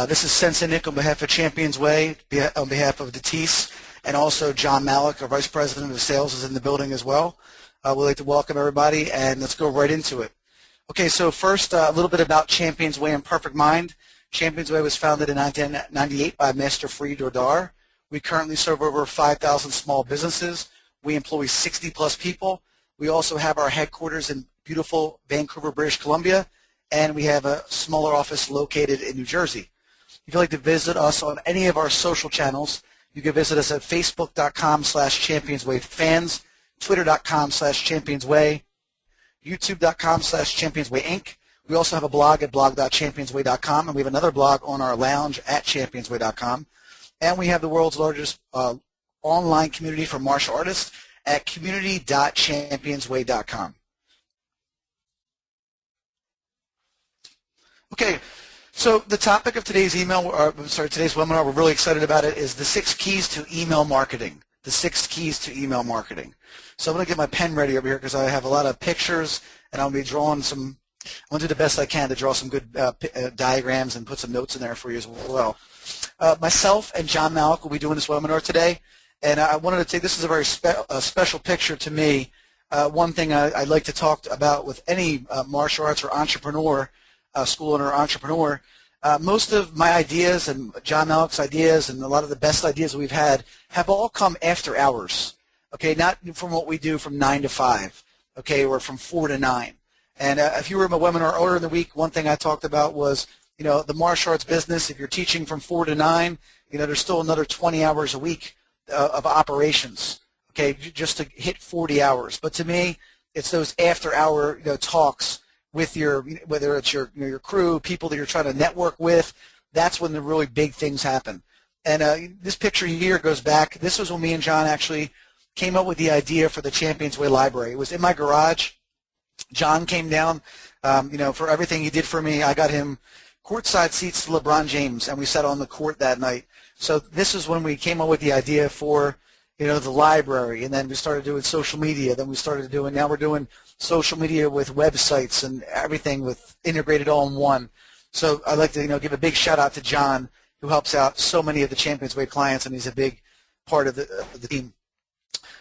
This is Sensei Nick on behalf of ChampionsWay, on behalf of Datis, and also John Malik, our Vice President of Sales, is in the building as well. We'd like to welcome everybody, and let's go right into it. Okay, so first, a little bit about ChampionsWay and Perfect Mind. ChampionsWay was founded in 1998 by Master Free Dordar. We currently serve over 5,000 small businesses. We employ 60-plus people. We also have our headquarters in beautiful Vancouver, British Columbia, and we have a smaller office located in New Jersey. If you'd like to visit us on any of our social channels, you can visit us at facebook.com/ChampionsWayFans, twitter.com/ChampionsWay, youtube.com/ChampionsWay Inc. We also have a blog at blog.championsway.com, and we have another blog on our lounge at championsway.com. And we have the world's largest online community for martial artists at community.championsway.com. Okay, so the topic of today's today's webinar, we're really excited about it, is the 6 keys to email marketing. The 6 keys to email marketing. So I'm going to get my pen ready over here because I have a lot of pictures, and I'll be drawing some. I'm going to do the best I can to draw some good diagrams and put some notes in there for you as well. Myself and John Malik will be doing this webinar today, and I wanted to take, this is a very special picture to me. One thing I'd like to talk about with any martial arts or entrepreneur, school owner or entrepreneur, most of my ideas and John Malik's ideas and a lot of the best ideas we've had have all come after hours, okay, not from what we do from 9 to 5, okay, or from 4 to 9. And if you were in my webinar earlier in the week, one thing I talked about was, you know, the martial arts business, if you're teaching from 4 to 9, you know, there's still another 20 hours a week of operations, okay, just to hit 40 hours. But to me, it's those after-hour, you know, talks with your, whether it's your, you know, your crew, people that you're trying to network with. That's when the really big things happen. And this picture here goes back. This was when me and John actually came up with the idea for the ChampionsWay library. It was in my garage. John came down, you know, for everything he did for me. I got him courtside seats to LeBron James, and we sat on the court that night. So this is when we came up with the idea for, you know, the library, and then we started doing social media. Then we started doing, now we're doing social media with websites and everything with integrated all in one. So I'd like to, you know, give a big shout out to John, who helps out so many of the ChampionsWay clients, and he's a big part of the team.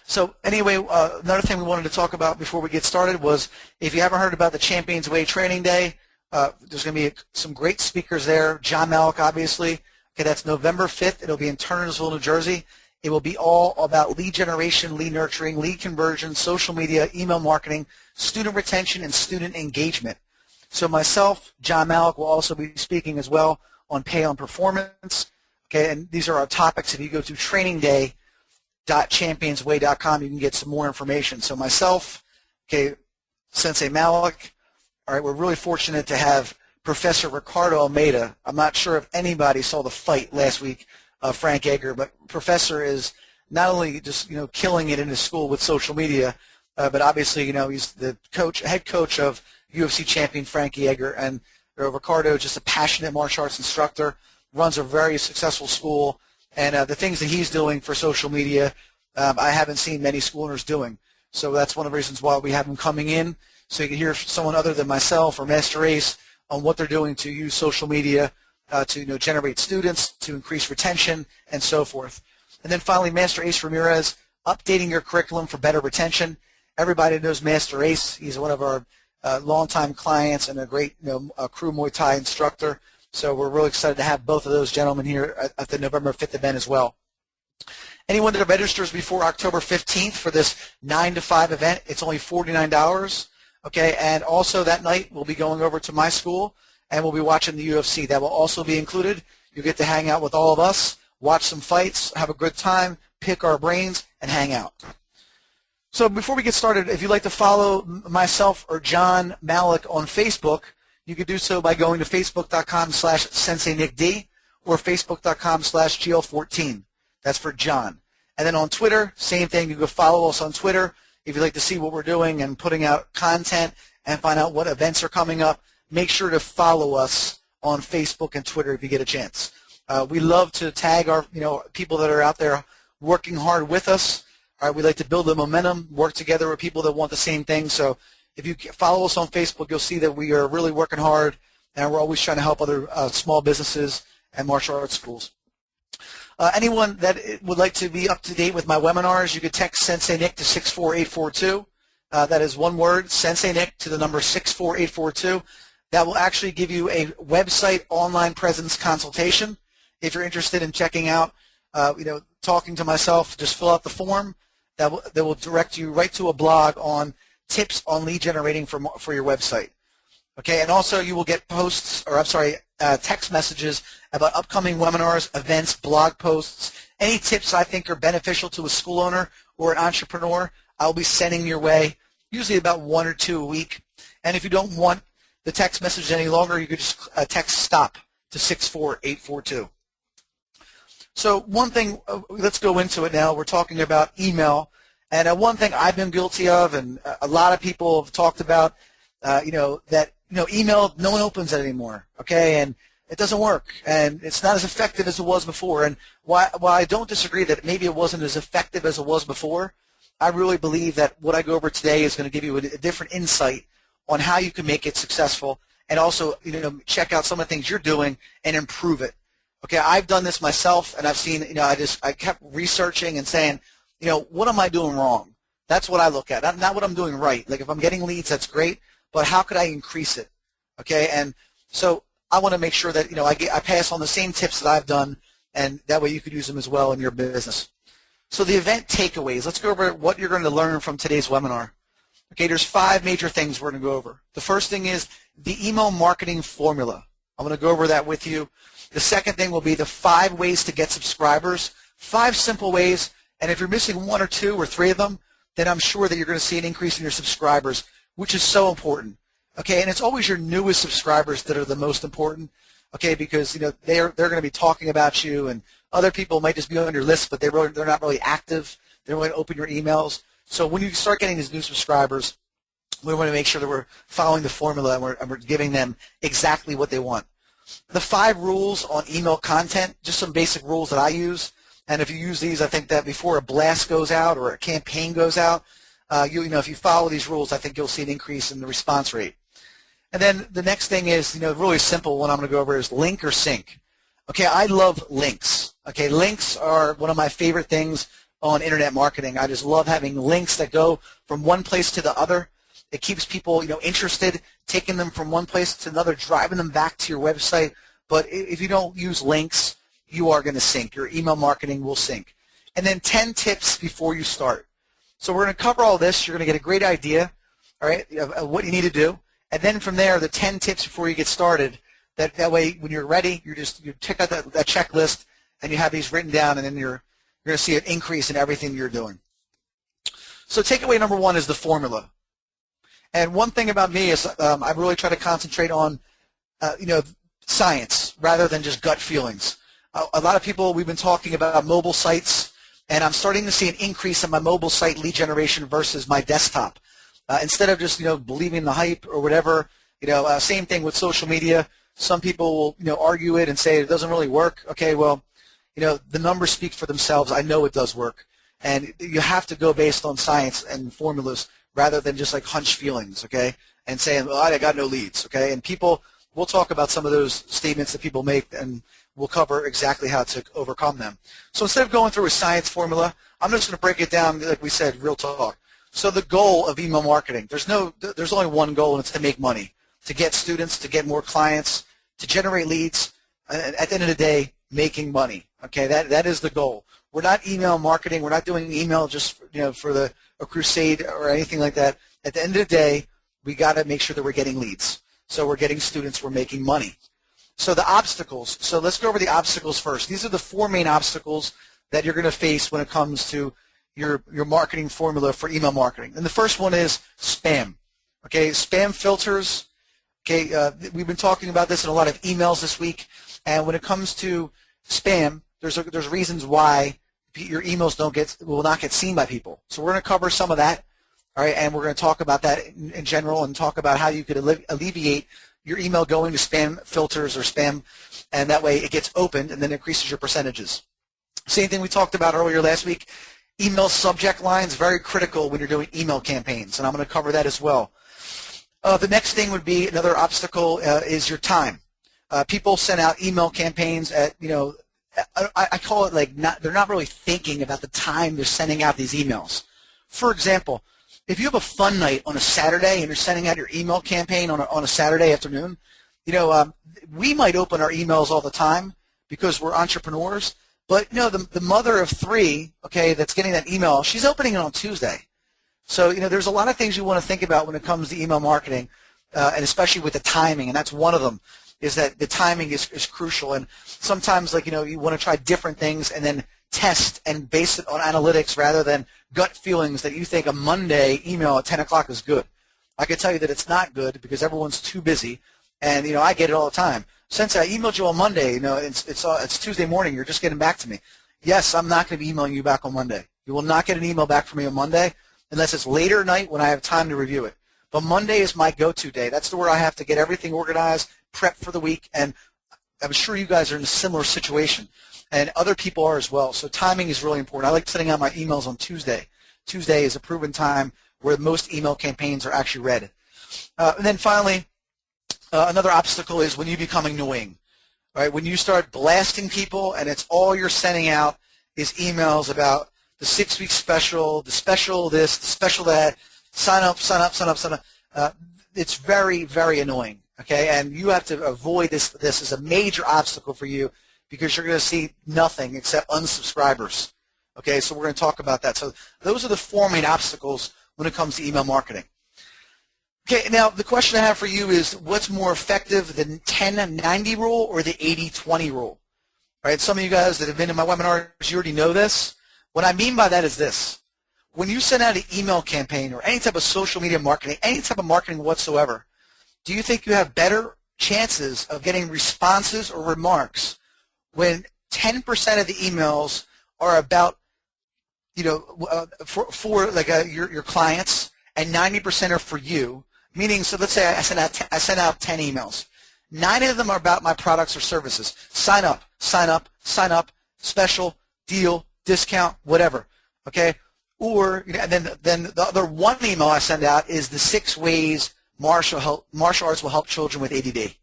So anyway, another thing we wanted to talk about before we get started was, if you haven't heard about the ChampionsWay Training Day, there's going to be some great speakers there. John Malik, obviously. Okay, that's November 5th. It'll be in Turnersville, New Jersey. It will be all about lead generation, lead nurturing, lead conversion, social media, email marketing, student retention, and student engagement. So myself, John Malik, will also be speaking as well on pay on performance. Okay, and these are our topics. If you go to trainingday.championsway.com, you can get some more information. So myself, okay, Sensei Malik. All right, we're really fortunate to have Professor Ricardo Almeida. I'm not sure if anybody saw the fight last week, Frank Edgar, but Professor is not only just, you know, killing it in his school with social media, but obviously, you know, he's the head coach of UFC champion Frankie Edgar, and Ricardo, just a passionate martial arts instructor, runs a very successful school, and the things that he's doing for social media, I haven't seen many school owners doing. So that's one of the reasons why we have him coming in, so you can hear someone other than myself or Master Ace on what they're doing to use social media to, you know, generate students, to increase retention, and so forth. And then finally, Master Ace Ramirez, updating your curriculum for better retention. Everybody knows Master Ace. He's one of our longtime clients and a great, you know, crew Muay Thai instructor. So we're really excited to have both of those gentlemen here at the November 5th event as well. Anyone that registers before October 15th for this 9 to 5 event, it's only $49. Okay, and also that night we'll be going over to my school and we'll be watching the UFC. That will also be included. You get to hang out with all of us, watch some fights, have a good time, pick our brains, and hang out. So before we get started, if you'd like to follow myself or John Malik on Facebook, you could do so by going to facebook.com/SenseiNickD or facebook.com/GL14. That's for John. And then on Twitter, same thing. You can follow us on Twitter. If you'd like to see what we're doing and putting out content and find out what events are coming up, make sure to follow us on Facebook and Twitter if you get a chance. We love to tag our, you know, people that are out there working hard with us. All right, we like to build the momentum, work together with people that want the same thing. So if you follow us on Facebook, you'll see that we are really working hard, and we're always trying to help other small businesses and martial arts schools. Anyone that would like to be up to date with my webinars, you could text Sensei Nick to 64842. That is one word, Sensei Nick, to the number 64842. That will actually give you a website online presence consultation. If you're interested in checking out, talking to myself, just fill out the form. That will direct you right to a blog on tips on lead generating for your website. Okay, and also you will get text messages about upcoming webinars, events, blog posts, any tips I think are beneficial to a school owner or an entrepreneur. I'll be sending your way, usually about 1 or 2 a week. And if you don't want the text message any longer, you could just text STOP to 64842. So one thing, let's go into it now. We're talking about email, and one thing I've been guilty of, and a lot of people have talked about, email, no one opens it anymore, okay, and it doesn't work, and it's not as effective as it was before. And while I don't disagree that maybe it wasn't as effective as it was before, I really believe that what I go over today is going to give you a different insight on how you can make it successful, and also check out some of the things you're doing and improve it. Okay, I've done this myself, and I've seen, I kept researching and saying, what am I doing wrong? That's what I look at, not what I'm doing right. Like if I'm getting leads, that's great, but how could I increase it? Okay, and so I want to make sure that I pass on the same tips that I've done, and that way you could use them as well in your business. So the event takeaways. Let's go over what you're going to learn from today's webinar. Okay, there's 5 major things we're going to go over. The first thing is the email marketing formula. I'm going to go over that with you. The second thing will be the 5 ways to get subscribers, 5 simple ways, and if you're missing 1 or 2 or 3 of them, then I'm sure that you're going to see an increase in your subscribers, which is so important. Okay, and it's always your newest subscribers that are the most important, okay, because they're going to be talking about you, and other people might just be on your list, but they're not really active. They don't want to open your emails. So when you start getting these new subscribers, we want to make sure that we're following the formula and we're giving them exactly what they want. The 5 rules on email content, just some basic rules that I use, and if you use these, I think that before a blast goes out or a campaign goes out, if you follow these rules, I think you'll see an increase in the response rate. And then the next thing is, really simple one I'm going to go over is link or sync. Okay, I love links. Okay, links are one of my favorite things on internet marketing. I just love having links that go from one place to the other. It keeps people, interested, taking them from one place to another, driving them back to your website. But if you don't use links, you are going to sink. Your email marketing will sink. And then 10 tips before you start. So we're going to cover all this. You're going to get a great idea, all right, of what you need to do. And then from there, the 10 tips before you get started. That way, when you're ready, you check out that checklist, and you have these written down, and then you're going to see an increase in everything you're doing. So takeaway number 1 is the formula. And one thing about me is I really try to concentrate on, science rather than just gut feelings. A lot of people, we've been talking about mobile sites, and I'm starting to see an increase in my mobile site lead generation versus my desktop. Instead of just, believing the hype or whatever, same thing with social media. Some people will, argue it and say it doesn't really work. Okay, well, the numbers speak for themselves. I know it does work. And you have to go based on science and formulas rather than just like hunch feelings, okay, and saying, well, I got no leads, okay? And we'll talk about some of those statements that people make, and we'll cover exactly how to overcome them. So instead of going through a science formula, I'm just going to break it down, like we said, real talk. So the goal of email marketing, there's only one goal, and it's to make money, to get students, to get more clients, to generate leads, and at the end of the day, making money. Okay, that is the goal. We're not email marketing. We're not doing email just for a crusade or anything like that. At the end of the day, we got to make sure that we're getting leads. So we're getting students. We're making money. So the obstacles. So let's go over the obstacles first. These are the 4 main obstacles that you're going to face when it comes to your marketing formula for email marketing. And the first one is spam. Okay, spam filters. Okay, we've been talking about this in a lot of emails this week. And when it comes to spam, there's reasons why your emails will not get seen by people. So we're going to cover some of that, all right, and we're going to talk about that in general and talk about how you could alleviate your email going to spam filters or spam, and that way it gets opened and then increases your percentages. Same thing we talked about earlier last week, email subject lines, very critical when you're doing email campaigns, and I'm going to cover that as well. The next thing would be another obstacle is your time. People send out email campaigns at, I call it like they're not really thinking about the time they're sending out these emails. For example, if you have a fun night on a Saturday and you're sending out your email campaign on a Saturday afternoon, we might open our emails all the time because we're entrepreneurs, but the mother of three, okay, that's getting that email, she's opening it on Tuesday. So there's a lot of things you want to think about when it comes to email marketing, and especially with the timing, and that's one of them, is that the timing is crucial. And sometimes, you want to try different things and then test and base it on analytics rather than gut feelings that you think a Monday email at 10 o'clock is good. I can tell you that it's not good because everyone's too busy, and I get it all the time. Since I emailed you on Monday, it's Tuesday morning, you're just getting back to me. Yes, I'm not going to be emailing you back on Monday. You will not get an email back from me on Monday unless it's later at night when I have time to review it. But Monday is my go-to day. That's where I have to get everything organized, prep for the week, and I'm sure you guys are in a similar situation, and other people are as well. So timing is really important. I like sending out my emails on Tuesday. Tuesday is a proven time where most email campaigns are actually read. And then finally, another obstacle is when you become annoying. Right? When you start blasting people and it's all you're sending out is emails about the 6-week special, the special this, the special that, sign up, sign up, sign up, sign up. It's very, very annoying. Okay, and you have to avoid this. This is a major obstacle for you because you're going to see nothing except unsubscribers. Okay, so we're going to talk about that. So those are the 4 main obstacles when it comes to email marketing. Okay, now the question I have for you is, what's more effective, the 10-90 rule or the 80-20 rule? All right, some of you guys that have been in my webinars, you already know this. What I mean by that is this. When you send out an email campaign or any type of social media marketing, any type of marketing whatsoever, do you think you have better chances of getting responses or remarks when 10% of the emails are about, for your clients, and 90% are for you? Meaning, so let's say I send out 10 emails. 9 of them are about my products or services. Sign up, sign up, sign up, special, deal, discount, whatever. Okay? Or and then the other 1 email I send out is the 6 ways martial arts will help children with ADD.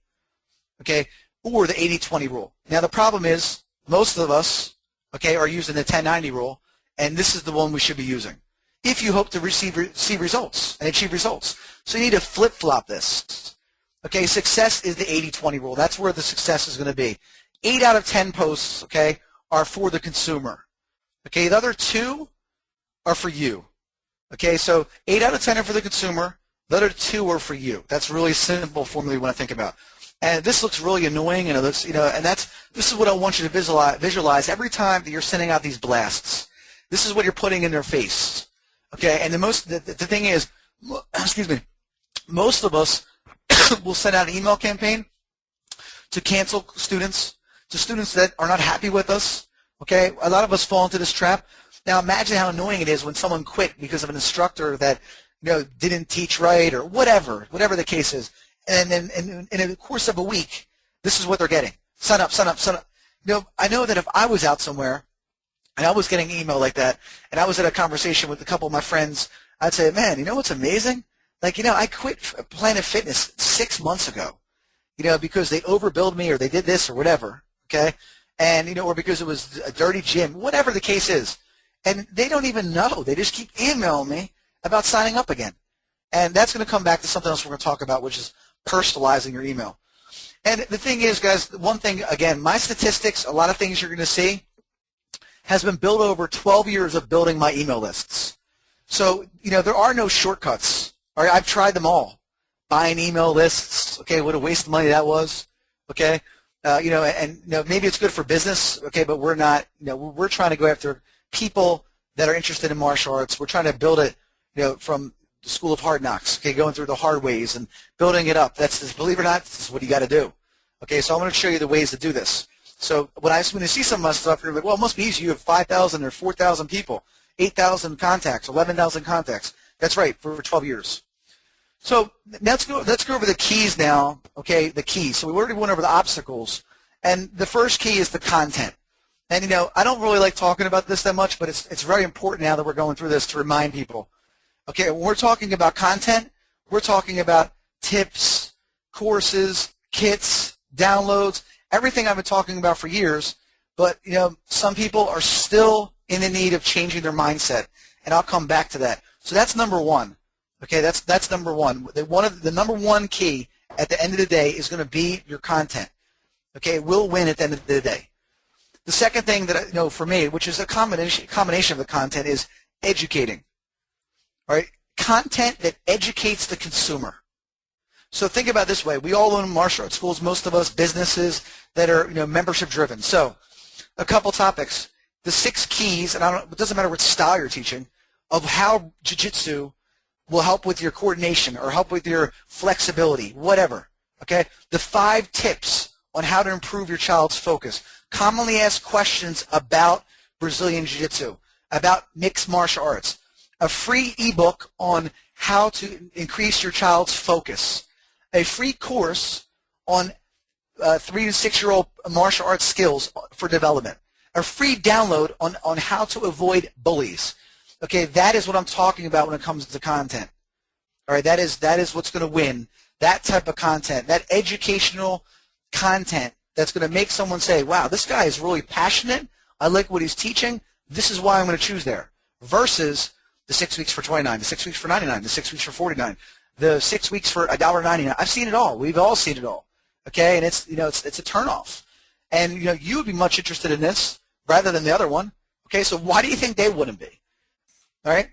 Okay? Or the 80-20 rule. Now the problem is most of us, okay, are using the 10-90 rule, and this is the one we should be using if you hope to see results and achieve results. So you need to flip-flop this. Okay, success is the 80-20 rule. That's where the success is going to be. 8 out of 10 posts, okay, are for the consumer. Okay, the other 2 are for you. Okay, so 8 out of 10 are for the consumer. The other 2 are for you. That's really simple formula you want to think about. And this looks really annoying, and this is what I want you to visualize every time that you're sending out these blasts. This is what you're putting in their face. Okay, and the thing is, excuse me, most of us will send out an email campaign to cancel students, to students that are not happy with us. Okay, a lot of us fall into this trap. Now imagine how annoying it is when someone quit because of an instructor that didn't teach right or whatever the case is. And then in the course of a week, this is what they're getting. Sign up, sign up, sign up. I know that if I was out somewhere and I was getting an email like that and I was at a conversation with a couple of my friends, I'd say, man, you know what's amazing? I quit Planet Fitness 6 months ago, because they overbilled me or they did this or whatever, okay? And, or because it was a dirty gym, whatever the case is. And they don't even know. They just keep emailing me about signing up again. And that's going to come back to something else we're going to talk about, which is personalizing your email. And the thing is, guys, one thing, again, my statistics, a lot of things you're going to see, has been built over 12 years of building my email lists. So, there are no shortcuts. All right, I've tried them all. Buying email lists, okay, what a waste of money that was, okay? Maybe it's good for business, okay, but we're not, we're trying to go after people that are interested in martial arts. We're trying to build it, from the School of Hard Knocks, okay, going through the hard ways and building it up. Believe it or not, this is what you got to do. Okay, so I'm going to show you the ways to do this. So when you see some of my stuff, you're like, well, it must be easy. You have 5,000 or 4,000 people, 8,000 contacts, 11,000 contacts. That's right, for 12 years. So let's go over the keys now, okay, the keys. So we already went over the obstacles. And the first key is the content. And, I don't really like talking about this that much, but it's very important now that we're going through this to remind people. Okay, when we're talking about content, we're talking about tips, courses, kits, downloads, everything I've been talking about for years. But some people are still in the need of changing their mindset, and I'll come back to that. So that's number one. Okay, that's number one. The number one key at the end of the day is going to be your content. Okay, it will win at the end of the day. The second thing that for me, which is a combination of the content, is educating. All right, content that educates the consumer. So think about it this way: we all own martial arts schools. Most of us businesses that are membership driven. So a couple topics: the 6 keys, and it doesn't matter what style you're teaching, of how jiu-jitsu will help with your coordination or help with your flexibility, whatever. Okay, the 5 tips on how to improve your child's focus. Commonly asked questions about Brazilian Jiu-Jitsu, about mixed martial arts. A free ebook on how to increase your child's focus. A free course on 3 to 6-year-old martial arts skills for development. A free download on how to avoid bullies. Okay, that is what I'm talking about when it comes to content. All right, that is what's going to win. That type of content, that educational content that's going to make someone say, wow, this guy is really passionate. I like what he's teaching. This is why I'm going to choose there. Versus the 6 weeks for $29, the 6 weeks for $99, the 6 weeks for $49, the 6 weeks for $1.99. I've seen it all. We've all seen it all. Okay, and it's it's a turnoff. And you would be much interested in this rather than the other one. Okay, so why do you think they wouldn't be? All right,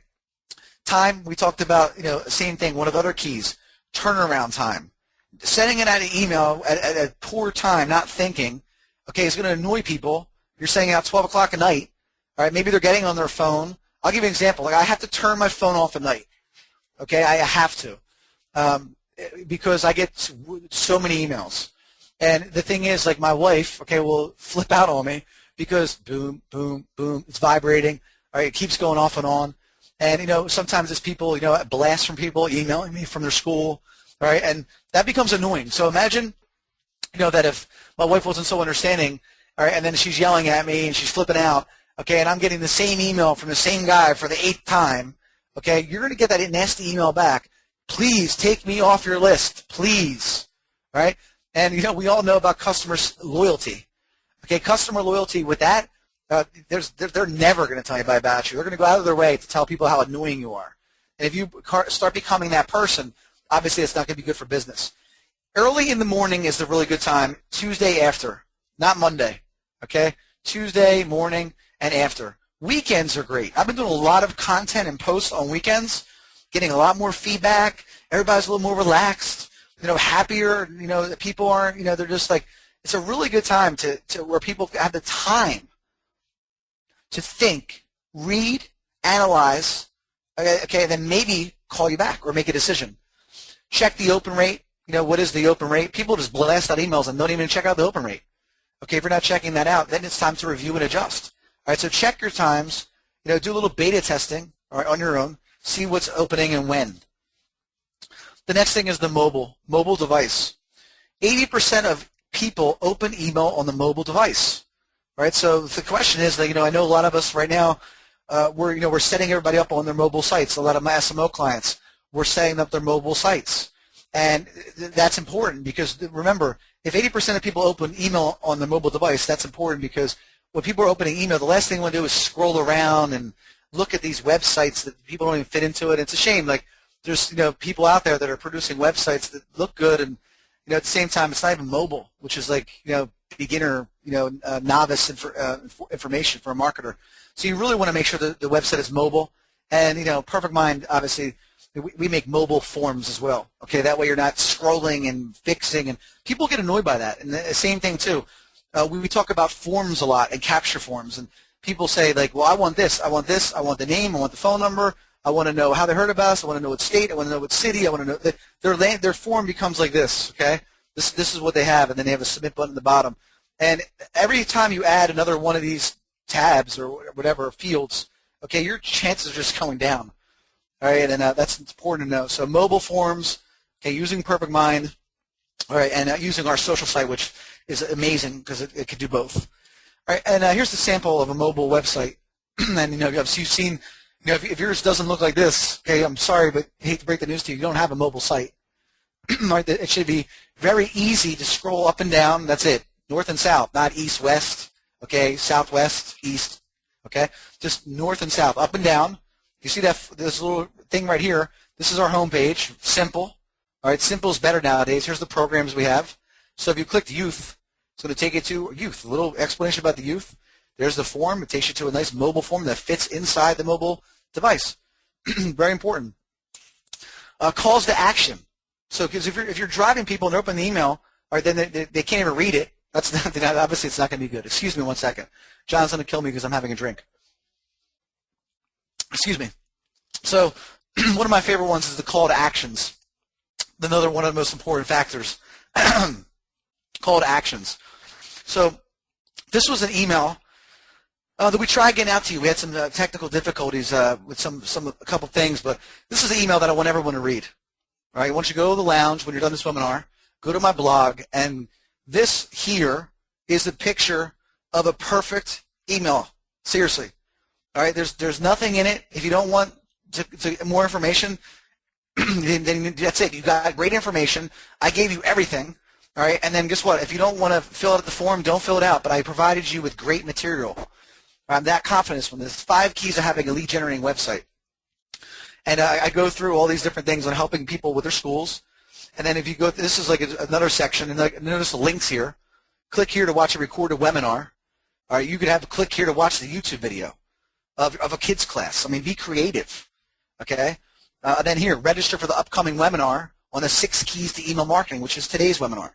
time, we talked about same thing. One of the other keys, turnaround time. Sending it out an email at a poor time, not thinking, okay, is going to annoy people. You're sending out 12 o'clock at night. All right, maybe they're getting on their phone. I'll give you an example. Like I have to turn my phone off at night. Okay, I have to because I get so many emails. And the thing is, like my wife, okay, will flip out on me because boom, boom, boom, it's vibrating. All right, it keeps going off and on. And sometimes it's people, blasts from people emailing me from their school. All right, and that becomes annoying. So imagine, that if my wife wasn't so understanding, all right, and then she's yelling at me and she's flipping out, okay, and I'm getting the same email from the same guy for the 8th time, okay, you're going to get that nasty email back. Please take me off your list, please, all right? And, we all know about customer loyalty. Okay, customer loyalty with that, they're never going to tell anybody about you. They're going to go out of their way to tell people how annoying you are. And if you start becoming that person, obviously it's not going to be good for business. Early in the morning is the really good time, Tuesday after, not Monday, okay? Tuesday morning and after. Weekends are great. I've been doing a lot of content and posts on weekends, getting a lot more feedback. Everybody's a little more relaxed, happier. People aren't, they're just like, it's a really good time to where people have the time to think, read, analyze, okay, and then maybe call you back or make a decision. Check the open rate. What is the open rate? People just blast out emails and don't even check out the open rate. Okay, if you're not checking that out, then it's time to review and adjust. All right, so check your times. Do a little beta testing, all right, on your own. See what's opening and when. The next thing is the mobile device. 80% of people open email on the mobile device. All right, so the question is that, I know a lot of us right now, we're setting everybody up on their mobile sites. A lot of my SMO clients, we're setting up their mobile sites. And that's important because, remember, if 80% of people open email on their mobile device, that's important because when people are opening email, the last thing they want to do is scroll around and look at these websites that people don't even fit into it. It's a shame. Like, there's, people out there that are producing websites that look good and, at the same time, it's not even mobile, which is like, beginner, novice information for a marketer. So you really want to make sure that the website is mobile. And, Perfect Mind, obviously, we make mobile forms as well. Okay, that way you're not scrolling and fixing, and people get annoyed by that. And the same thing too. We talk about forms a lot and capture forms, and people say like, well, I want this, I want this, I want the name, I want the phone number, I want to know how they heard about us, I want to know what state, I want to know what city, I want to know that their form becomes like this. Okay, this is what they have, and then they have a submit button at the bottom. And every time you add another one of these tabs or whatever fields, okay, your chances are just going down. All right, and that's important to know. So mobile forms, okay, using Perfect Mind, all right, and using our social site, which is amazing because it can do both. All right, and here's the sample of a mobile website. And you've seen, if yours doesn't look like this, okay, I'm sorry, but I hate to break the news to you, you don't have a mobile site. It should be very easy to scroll up and down. That's it. North and south, not east, west, okay, southwest, east, okay? Just north and south, up and down. You see this little thing right here? This is our home page. Simple. All right, simple is better nowadays. Here's the programs we have. So if you click youth, it's going to take you to youth. A little explanation about the youth. There's the form. It takes you to a nice mobile form that fits inside the mobile device. Very important. Calls to action. So because if you're driving people and open the email, all right, then they can't even read it. That's not, obviously it's not going to be good. Excuse me 1 second. John's going to kill me because I'm having a drink. Excuse me. So one of my favorite ones is the call to actions. Another one of the most important factors. Call to actions. So this was an email that we tried getting out to you. We had some technical difficulties with a couple things, but this is an email that I want everyone to read. All right, I want you to go to the lounge when you're done this webinar, go to my blog, and this here is a picture of a perfect email. Seriously. All right, there's nothing in it. If you don't want more information, then that's it. You got great information. I gave you everything. All right, and then guess what? If you don't want to fill out the form, don't fill it out. But I provided you with great material. I'm that confident from this. 5 keys of having a lead generating website. And I go through all these different things on helping people with their schools. And then if you go, this is like another section, and notice the links here. Click here to watch a recorded webinar. All right, you could have a click here to watch the YouTube video of a kid's class. I mean, be creative, okay? Then here, register for the upcoming webinar on the 6 keys to email marketing, which is today's webinar.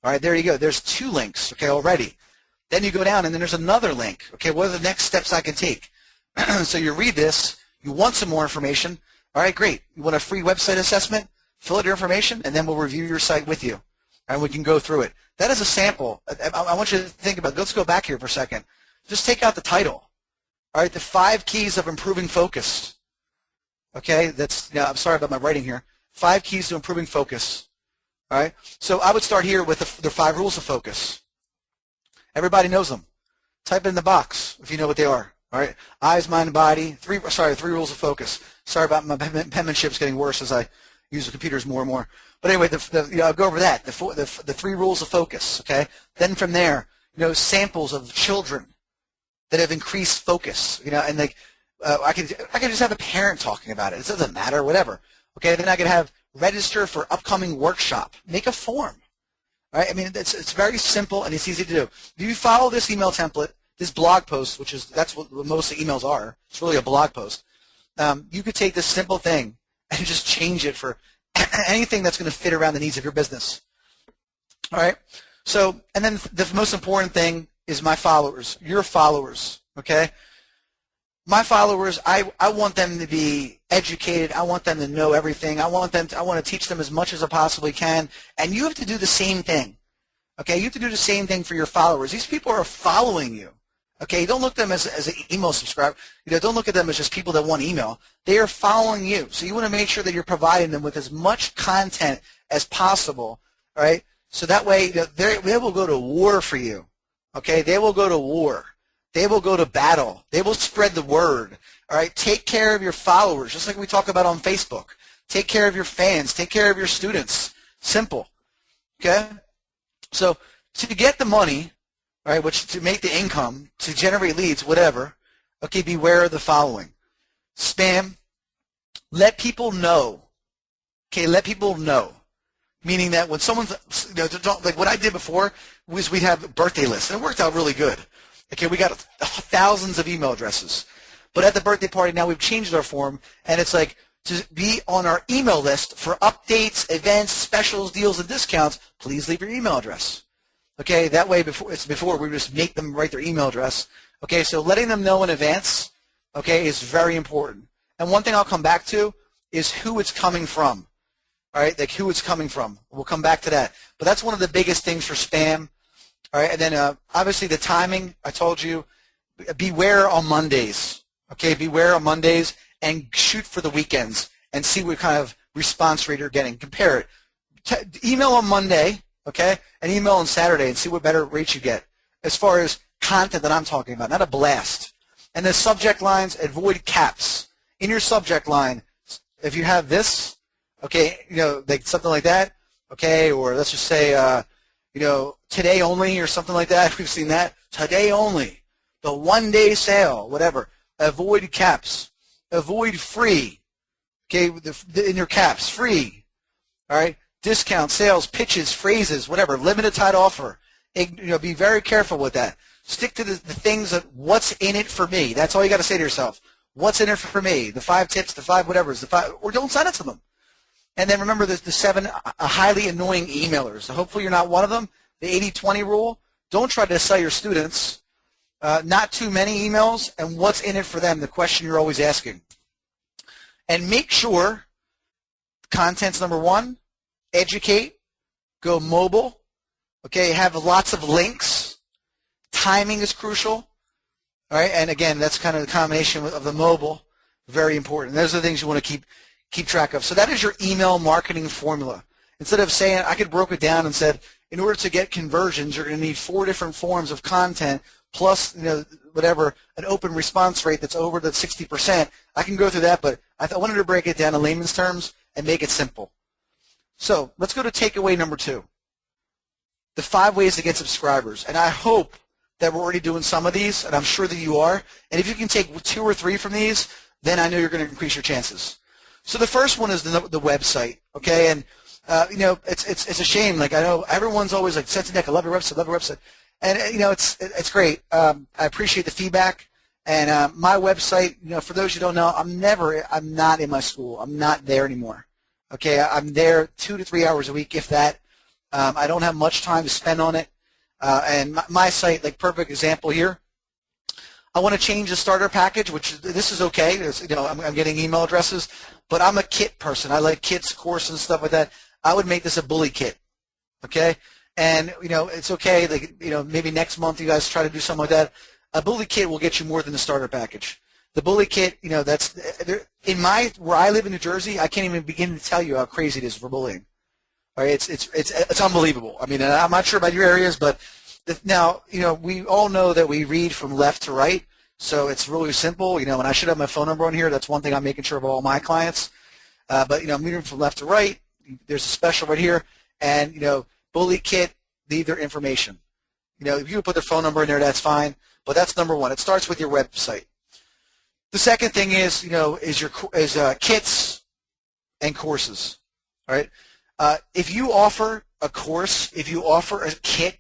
All right, there you go. There's 2 links, okay, already. Then you go down, and then there's another link. Okay, what are the next steps I can take? So you read this. You want some more information. All right, great. You want a free website assessment? Fill out your information, and then we'll review your site with you, and we can go through it. That is a sample. I want you to think about it. Let's go back here for a second. Just take out the title. All right, the 5 keys of improving focus. Okay, I'm sorry about my writing here. 5 keys to improving focus. All right, so I would start here with the 5 rules of focus. Everybody knows them. Type it in the box if you know what they are. All right, eyes, mind, body. 3 rules of focus. Sorry about my penmanship's getting worse as I use the computers more and more. But anyway, I'll go over that. The 3 rules of focus. Okay. Then from there, samples of children that have increased focus. And like I can just have a parent talking about it. It doesn't matter, whatever. Okay. Then I could have register for upcoming workshop. Make a form. All right. I mean, it's very simple and it's easy to do. If you follow this email template, this blog post, that's what most of the emails are. It's really a blog post. You could take this simple thing and just change it for anything that's going to fit around the needs of your business. All right. So, and then the most important thing is my followers, your followers. Okay. My followers, I want them to be educated. I want them to know everything. I want to teach them as much as I possibly can. And you have to do the same thing. Okay. You have to do the same thing for your followers. These people are following you. Okay, don't look at them as an email subscriber. Don't look at them as just people that want email. They are following you. So you want to make sure that you're providing them with as much content as possible, all right? So that way they will go to war for you, okay? They will go to war. They will go to battle. They will spread the word, all right? Take care of your followers, just like we talk about on Facebook. Take care of your fans. Take care of your students. Simple, okay? So to get the money, all right, which to make the income, to generate leads, whatever, okay, beware of the following. Spam, let people know. Okay, let people know. Meaning that when someone's, like what I did before was we'd have birthday lists, and it worked out really good. Okay, we got thousands of email addresses. But at the birthday party now we've changed our form, and it's like to be on our email list for updates, events, specials, deals, and discounts, please leave your email address. Okay, that way before we just make them write their email address. Okay, so letting them know in advance, okay, is very important. And one thing I'll come back to is who it's coming from. All right, like who it's coming from. We'll come back to that. But that's one of the biggest things for spam. All right, and then obviously the timing, I told you, beware on Mondays. Okay, beware on Mondays and shoot for the weekends and see what kind of response rate you're getting. Compare it. Email on Monday. Okay, and email on Saturday and see what better rates you get as far as content that I'm talking about, not a blast. And the subject lines, avoid caps. In your subject line, if you have this, Okay, like something like that. Okay, or let's just say, today only or something like that. We've seen that. Today only. The one-day sale, whatever. Avoid caps. Avoid free. Okay, in your caps, free. All right, discount, sales, pitches, phrases, whatever. Limited time offer. Be very careful with that. Stick to the things that what's in it for me. That's all you got to say to yourself. What's in it for me? The 5 tips, the 5 whatevers, the 5, or don't send it to them. And then remember the 7 highly annoying emailers. So hopefully you're not one of them. The 80-20 rule. Don't try to sell your students. Not too many emails, and what's in it for them, the question you're always asking. And make sure content's number 1. Educate. Go mobile. Okay, have lots of links. Timing is crucial. All right, and again, that's kind of the combination of the mobile. Very important. Those are the things you want to keep track of. So that is your email marketing formula. Instead of saying, I could broke it down and said, in order to get conversions, you're going to need 4 different forms of content plus, whatever, an open response rate that's over the 60%. I can go through that, but I wanted to break it down in layman's terms and make it simple. So let's go to takeaway number 2. The 5 ways to get subscribers. And I hope that we're already doing some of these, and I'm sure that you are. And if you can take 2 or 3 from these, then I know you're going to increase your chances. So the first one is the website, okay? And it's a shame. Like, I know everyone's always like, Sensinek, I love your website, and it's great. I appreciate the feedback. And my website, for those who don't know, I'm not in my school. I'm not there anymore. Okay, I'm there 2 to 3 hours a week, if that. I don't have much time to spend on it. And my site, like perfect example here, I want to change the starter package, which this is okay. I'm getting email addresses, but I'm a kit person. I like kits, courses, and stuff like that. I would make this a bully kit, okay? And it's okay. Like maybe next month you guys try to do something like that. A bully kit will get you more than the starter package. The bully kit, that's where I live in New Jersey. I can't even begin to tell you how crazy it is for bullying. All right, it's unbelievable. I mean, I'm not sure about your areas, but now, we all know that we read from left to right, so it's really simple. And I should have my phone number on here. That's one thing I'm making sure of all my clients. But, I'm reading from left to right. There's a special right here. And, bully kit, leave their information. If you put their phone number in there, that's fine. But that's number 1. It starts with your website. The second thing is, is kits and courses. All right. If you offer a course, if you offer a kit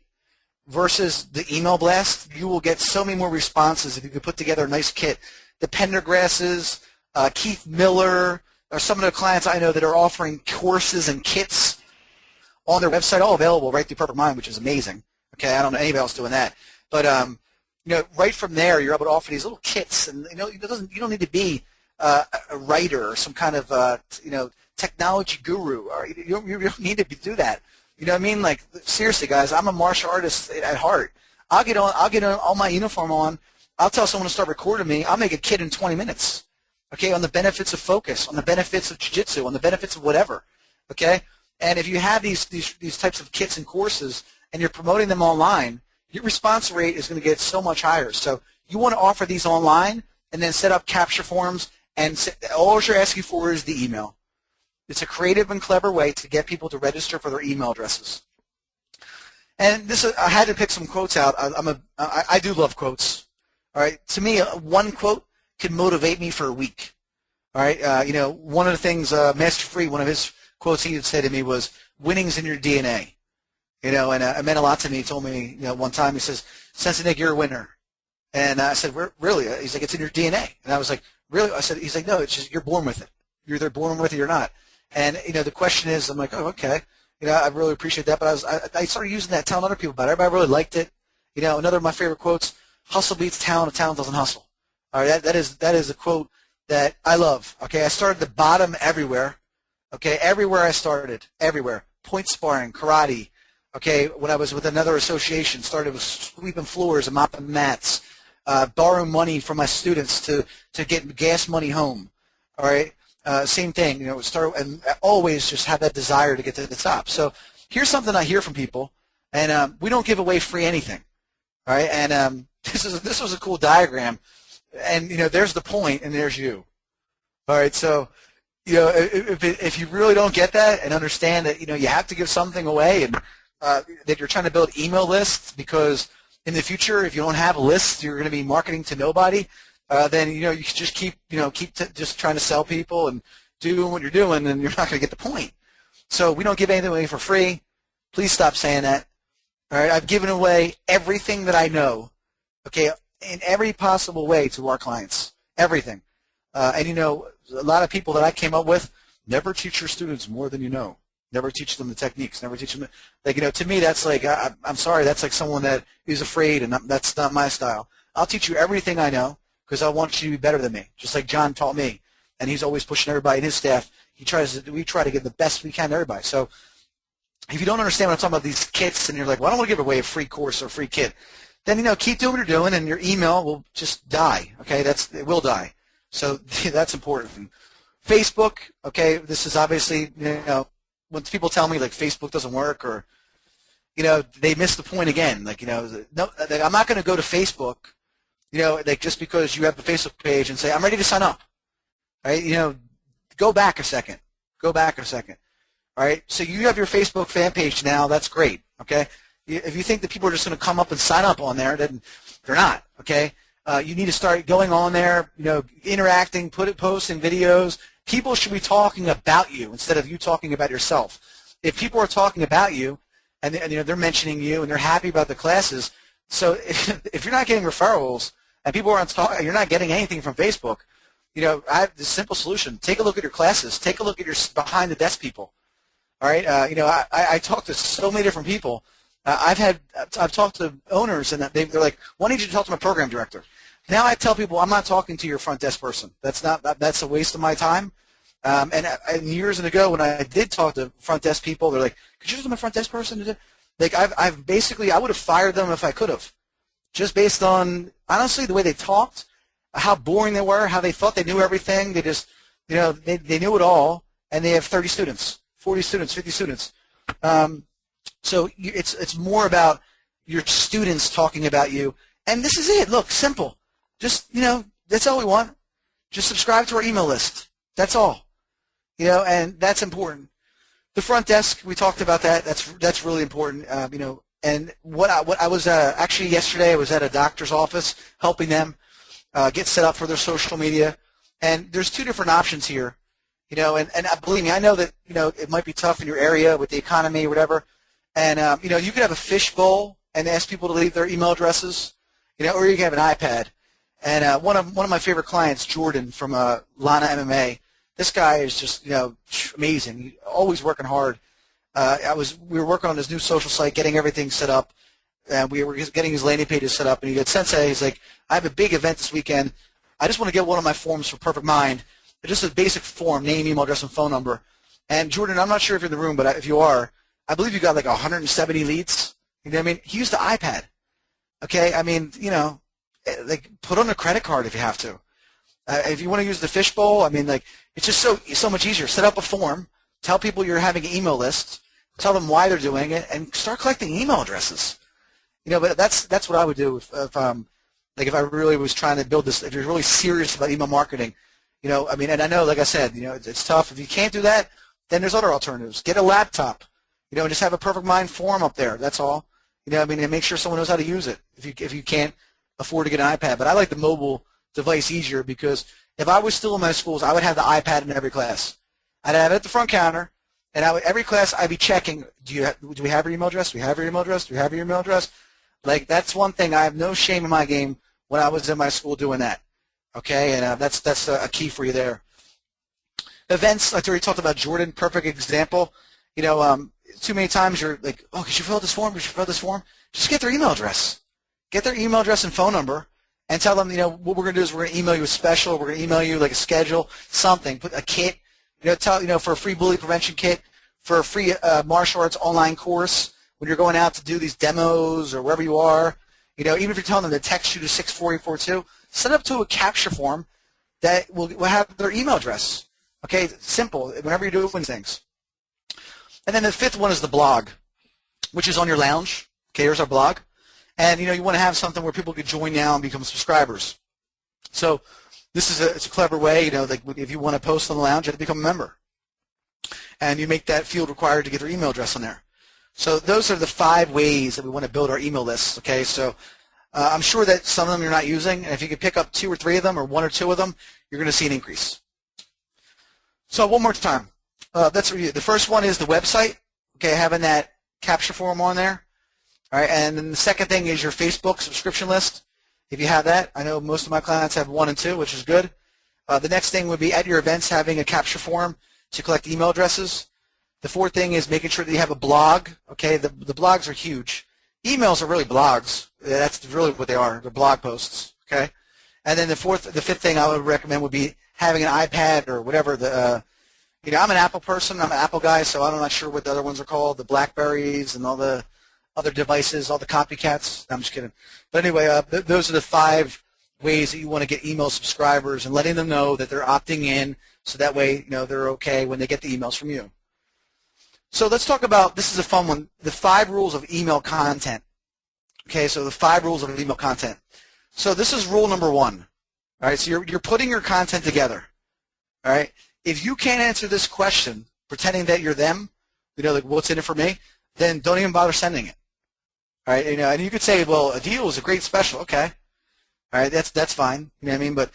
versus the email blast, you will get so many more responses if you could put together a nice kit. The Pendergrasses, Keith Miller, are some of the clients I know that are offering courses and kits on their website, all available right through Perfect Mind, which is amazing. Okay, I don't know anybody else doing that. But right from there, you're able to offer these little kits, and you don't need to be a writer or some kind of technology guru, or you don't need to do that. You know what I mean? Like, seriously, guys, I'm a martial artist at heart. I'll get on all my uniform on. I'll tell someone to start recording me. I'll make a kit in 20 minutes. Okay, on the benefits of focus, on the benefits of jiu-jitsu, on the benefits of whatever. Okay, and if you have these types of kits and courses, and you're promoting them online, your response rate is going to get so much higher. So you want to offer these online, and then set up capture forms, and all you're asking for is the email. It's a creative and clever way to get people to register for their email addresses. And I had to pick some quotes out. I do love quotes. All right, to me, one quote can motivate me for a week. All right, one of the things Master Free, one of his quotes he would say to me was, "Winning's in your DNA." And it meant a lot to me. He told me, one time, he says, "Sensinek, you're a winner." And I said, "Really?" He's like, "It's in your DNA." And I was like, "Really?" He's like, "No, it's just you're born with it. You're either born with it or not." And the question is, I'm like, "Oh, okay." I really appreciate that. But I started using that, telling other people about it. Everybody really liked it. Another of my favorite quotes: "Hustle beats talent. If talent doesn't hustle." All right, that is a quote that I love. Okay, I started at the bottom everywhere. Okay, everywhere I started, everywhere. Point sparring, karate. Okay, when I was with another association, started with sweeping floors and mopping mats, borrowing money from my students to get gas money home. All right, same thing. Start and always just have that desire to get to the top. So here's something I hear from people, and we don't give away free anything. All right, and this was a cool diagram, and there's the point, and there's you. All right, so if you really don't get that and understand that, you have to give something away, and that you're trying to build email lists, because in the future, if you don't have lists, you're going to be marketing to nobody. Then you should just keep just trying to sell people and doing what you're doing, and you're not going to get the point. So we don't give anything away for free. Please stop saying that. All right, I've given away everything that I know, okay, in every possible way to our clients, everything. And a lot of people that I came up with, never teach your students more than you know. Never teach them the techniques. Never teach them, to me, that's like, I'm sorry, that's like someone that is afraid, and that's not my style. I'll teach you everything I know because I want you to be better than me, just like John taught me, and he's always pushing everybody in his staff. We try to give the best we can to everybody. So if you don't understand what I'm talking about, these kits, and you're like, well, I don't want to give away a free course or a free kit, then, keep doing what you're doing, and your email will just die, okay? It will die. So that's important. Facebook, okay, this is obviously, when people tell me, like, Facebook doesn't work, or, they miss the point again. Like, no, I'm not going to go to Facebook, just because you have the Facebook page and say, I'm ready to sign up, right? Go back a second. Go back a second. All right, so you have your Facebook fan page now. That's great, okay? If you think that people are just going to come up and sign up on there, then they're not, okay? You need to start going on there, interacting, posting videos. People should be talking about you instead of you talking about yourself. If people are talking about you, and they're mentioning you, and they're happy about the classes, so if you're not getting referrals and people aren't talking, you're not getting anything from Facebook, I have this simple solution. Take a look at your classes. Take a look at your behind-the-desk people. All right, I talk to so many different people. I've talked to owners, and they're like, "Why don't you talk to my program director?" Now I tell people, I'm not talking to your front desk person. That's a waste of my time. And years ago, when I did talk to front desk people, they're like, "Could you talk to my front desk person?" Like I've basically, I would have fired them if I could have, just based on honestly the way they talked, how boring they were, how they thought they knew everything. They just, they knew it all, and they have 30 students. 40 students, 50 students. So it's more about your students talking about you. And this is it. Look, simple. Just, that's all we want. Just subscribe to our email list. That's all. And that's important. The front desk, we talked about that. That's really important. And what I was actually yesterday, I was at a doctor's office helping them get set up for their social media. And there's two different options here. And believe me, I know that, it might be tough in your area with the economy or whatever. And, you could have a fishbowl and ask people to leave their email addresses, or you can have an iPad. And one of my favorite clients, Jordan from Lana MMA, this guy is just, amazing. He's always working hard. We were working on his new social site, getting everything set up, and we were getting his landing pages set up. And he goes, "Sensei," he's like, "I have a big event this weekend. I just want to get one of my forms for Perfect Mind. Just a basic form, name, email address, and phone number." And Jordan, I'm not sure if you're in the room, but if you are, I believe you got like 170 leads. You know what I mean? He used the iPad. Okay, I mean, like put on a credit card if you have to. If you want to use the fishbowl, I mean, like it's just so much easier. Set up a form, tell people you're having an email list, tell them why they're doing it, and start collecting email addresses. But that's what I would do if I really was trying to build this. If you're really serious about email marketing. I mean, and I know, like I said, it's tough. If you can't do that, then there's other alternatives. Get a laptop, and just have a Perfect Mind form up there. That's all. I mean, and make sure someone knows how to use it if you can't afford to get an iPad. But I like the mobile device easier because if I was still in my schools, I would have the iPad in every class. I'd have it at the front counter, and every class I'd be checking, do we have your email address? Do we have your email address? Do we have your email address? Like, that's one thing. I have no shame in my game when I was in my school doing that. Okay, and that's a key for you there. Events, like I already talked about Jordan, perfect example. Too many times you're like, "Oh, could you fill out this form? Could you fill out this form?" Just get their email address. Get their email address and phone number, and tell them, what we're going to do is we're going to email you a special. We're going to email you like a schedule, something. Put a kit, for a free bully prevention kit, for a free martial arts online course when you're going out to do these demos or wherever you are. Even if you're telling them to text you to 64842, send up to a capture form that will have their email address. Okay, simple, whenever you're doing things. And then the fifth one is the blog, which is on your lounge. Okay, here's our blog. And, you want to have something where people could join now and become subscribers. So This is it's a clever way, like if you want to post on the lounge, you have to become a member. And you make that field required to get their email address on there. So those are the 5 ways that we want to build our email lists, okay? So I'm sure that some of them you're not using, and if you can pick up 2 or 3 of them or 1 or 2 of them, you're going to see an increase. So one more time. Let's review. The first one is the website, okay, having that capture form on there. All right, and then the second thing is your Facebook subscription list. If you have that, I know most of my clients have 1 and 2, which is good. The next thing would be at your events having a capture form to collect email addresses. The 4th thing is making sure that you have a blog. Okay, the blogs are huge. Emails are really blogs. That's really what they are. They're blog posts. Okay, and then the 5th thing I would recommend would be having an iPad or whatever. I'm an Apple person. I'm an Apple guy, so I'm not sure what the other ones are called. The Blackberries and all the other devices, all the copycats. No, I'm just kidding. But anyway, those are the 5 ways that you want to get email subscribers and letting them know that they're opting in, so that way they're okay when they get the emails from you. So let's talk about, this is a fun one, the 5 rules of email content. Okay, so the 5 rules of email content. So this is rule number 1. All right, so you're putting your content together. All right, if you can't answer this question, pretending that you're them, like what's in it for me, then don't even bother sending it. All right, and you could say, well, a deal is a great special. Okay, all right, that's fine. You know what I mean? But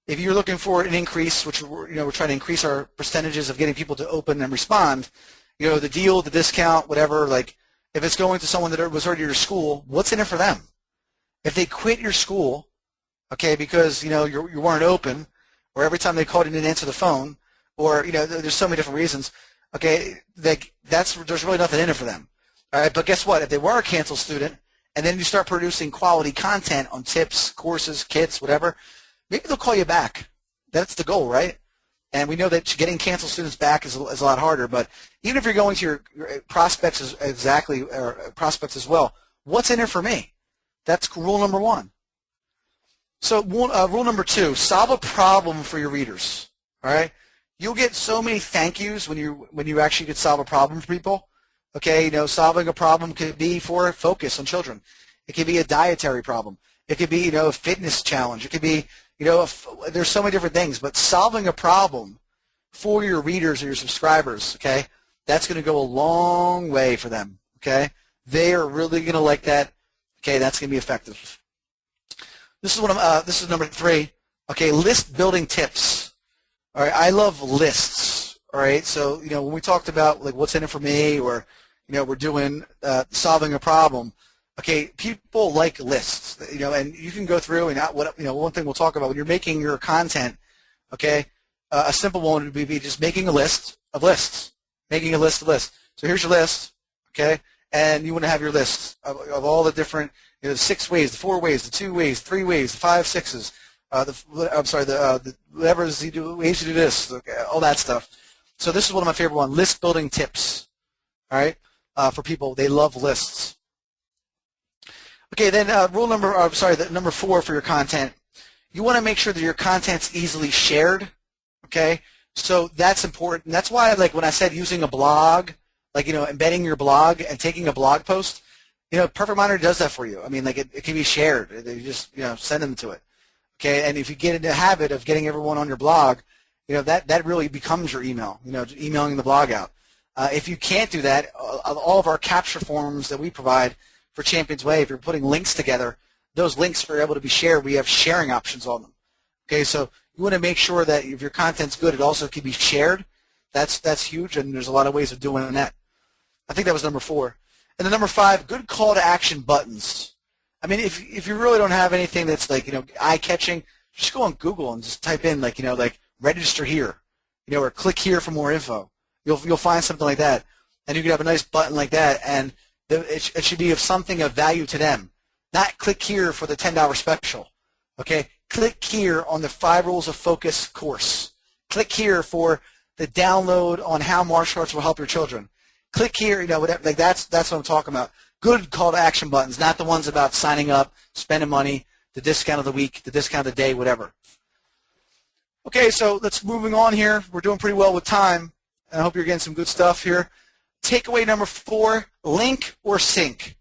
if you're looking for an increase, which we're trying to increase our percentages of getting people to open and respond, the deal, the discount, whatever. Like if it's going to someone that was already at your school, what's in it for them? If they quit your school, okay, because you weren't open, or every time they called you didn't answer the phone, or there's so many different reasons. Okay, there's really nothing in it for them. All right, but guess what? If they were a canceled student, and then you start producing quality content on tips, courses, kits, whatever, maybe they'll call you back. That's the goal, right? And we know that getting canceled students back is a lot harder. But even if you're going to your prospects prospects as well, what's in it for me? That's rule number 1. So rule number 2: solve a problem for your readers. All right, you'll get so many thank yous when you actually could solve a problem for people. Okay, solving a problem could be for focus on children. It could be a dietary problem. It could be a fitness challenge. It could be there's so many different things. But solving a problem for your readers or your subscribers, okay, that's going to go a long way for them. Okay, they are really going to like that. Okay, that's going to be effective. This is number 3. Okay, list building tips. All right, I love lists. All right, so when we talked about like what's in it for me, or we're doing solving a problem. Okay, people like lists. And you can go through and one thing we'll talk about when you're making your content. Okay, a simple one would be just making a list of lists. Making a list of lists. So here's your list. Okay, and you want to have your list of all the different the 6 ways, the 4 ways, the 2 ways, 3 ways, the 5 6s. The whatever ways you do this. Okay, all that stuff. So this is one of my favorite ones, list building tips, all right, for people. They love lists. Okay, then number 4 for your content, you want to make sure that your content's easily shared, okay? So that's important. That's why, like, when I said using a blog, like, embedding your blog and taking a blog post, Perfect Monitor does that for you. I mean, like, it can be shared. You just, send them to it, okay? And if you get into the habit of getting everyone on your blog, that really becomes your email, emailing the blog out. If you can't do that, all of our capture forms that we provide for ChampionsWay, if you're putting links together, those links are able to be shared. We have sharing options on them. Okay, so you want to make sure that if your content's good, it also can be shared. That's huge, and there's a lot of ways of doing that. I think that was number 4. And then number 5, good call to action buttons. I mean, if you really don't have anything that's like eye-catching, just go on Google and just type in like register here, or click here for more info. You'll find something like that, and you can have a nice button like that, and it should be of something of value to them. Not click here for the $10 special. Okay, click here on the 5 Rules of Focus course. Click here for the download on how martial arts will help your children. Click here, whatever. Like that's what I'm talking about. Good call to action buttons, not the ones about signing up, spending money, the discount of the week, the discount of the day, whatever. Okay, so let's moving on here. We're doing pretty well with time. I hope you're getting some good stuff here. Takeaway number 4, link or sync.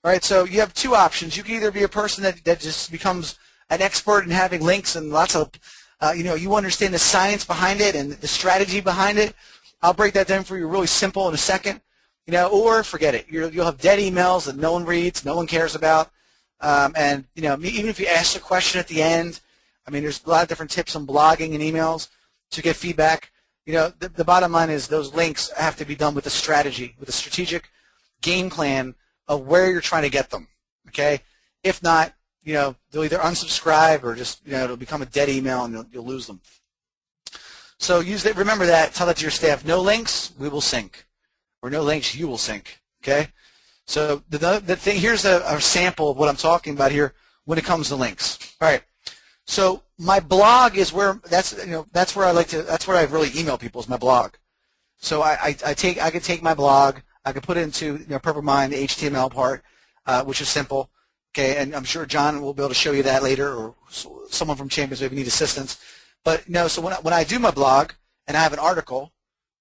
All right, so you have 2 options. You can either be a person that just becomes an expert in having links and lots of you understand the science behind it and the strategy behind it, I'll break that down for you really simple in a second. Or forget it. You'll have dead emails that no one reads, no one cares about. And even if you ask a question at the end, I mean, there's a lot of different tips on blogging and emails to get feedback. The bottom line is those links have to be done with a strategy, with a strategic game plan of where you're trying to get them. Okay? If not, they'll either unsubscribe or just, it'll become a dead email and you'll lose them. So remember that. Tell that to your staff. No links, we will sink. Or no links, you will sink. Okay? So the thing, here's a sample of what I'm talking about here when it comes to links. All right. So my blog is where that's where I really email people is my blog. So I could take my blog, I could put it into Perfect Mind, the HTML part, which is simple. Okay, and I'm sure John will be able to show you that later, or someone from ChampionsWay if you need assistance. But so when I do my blog and I have an article,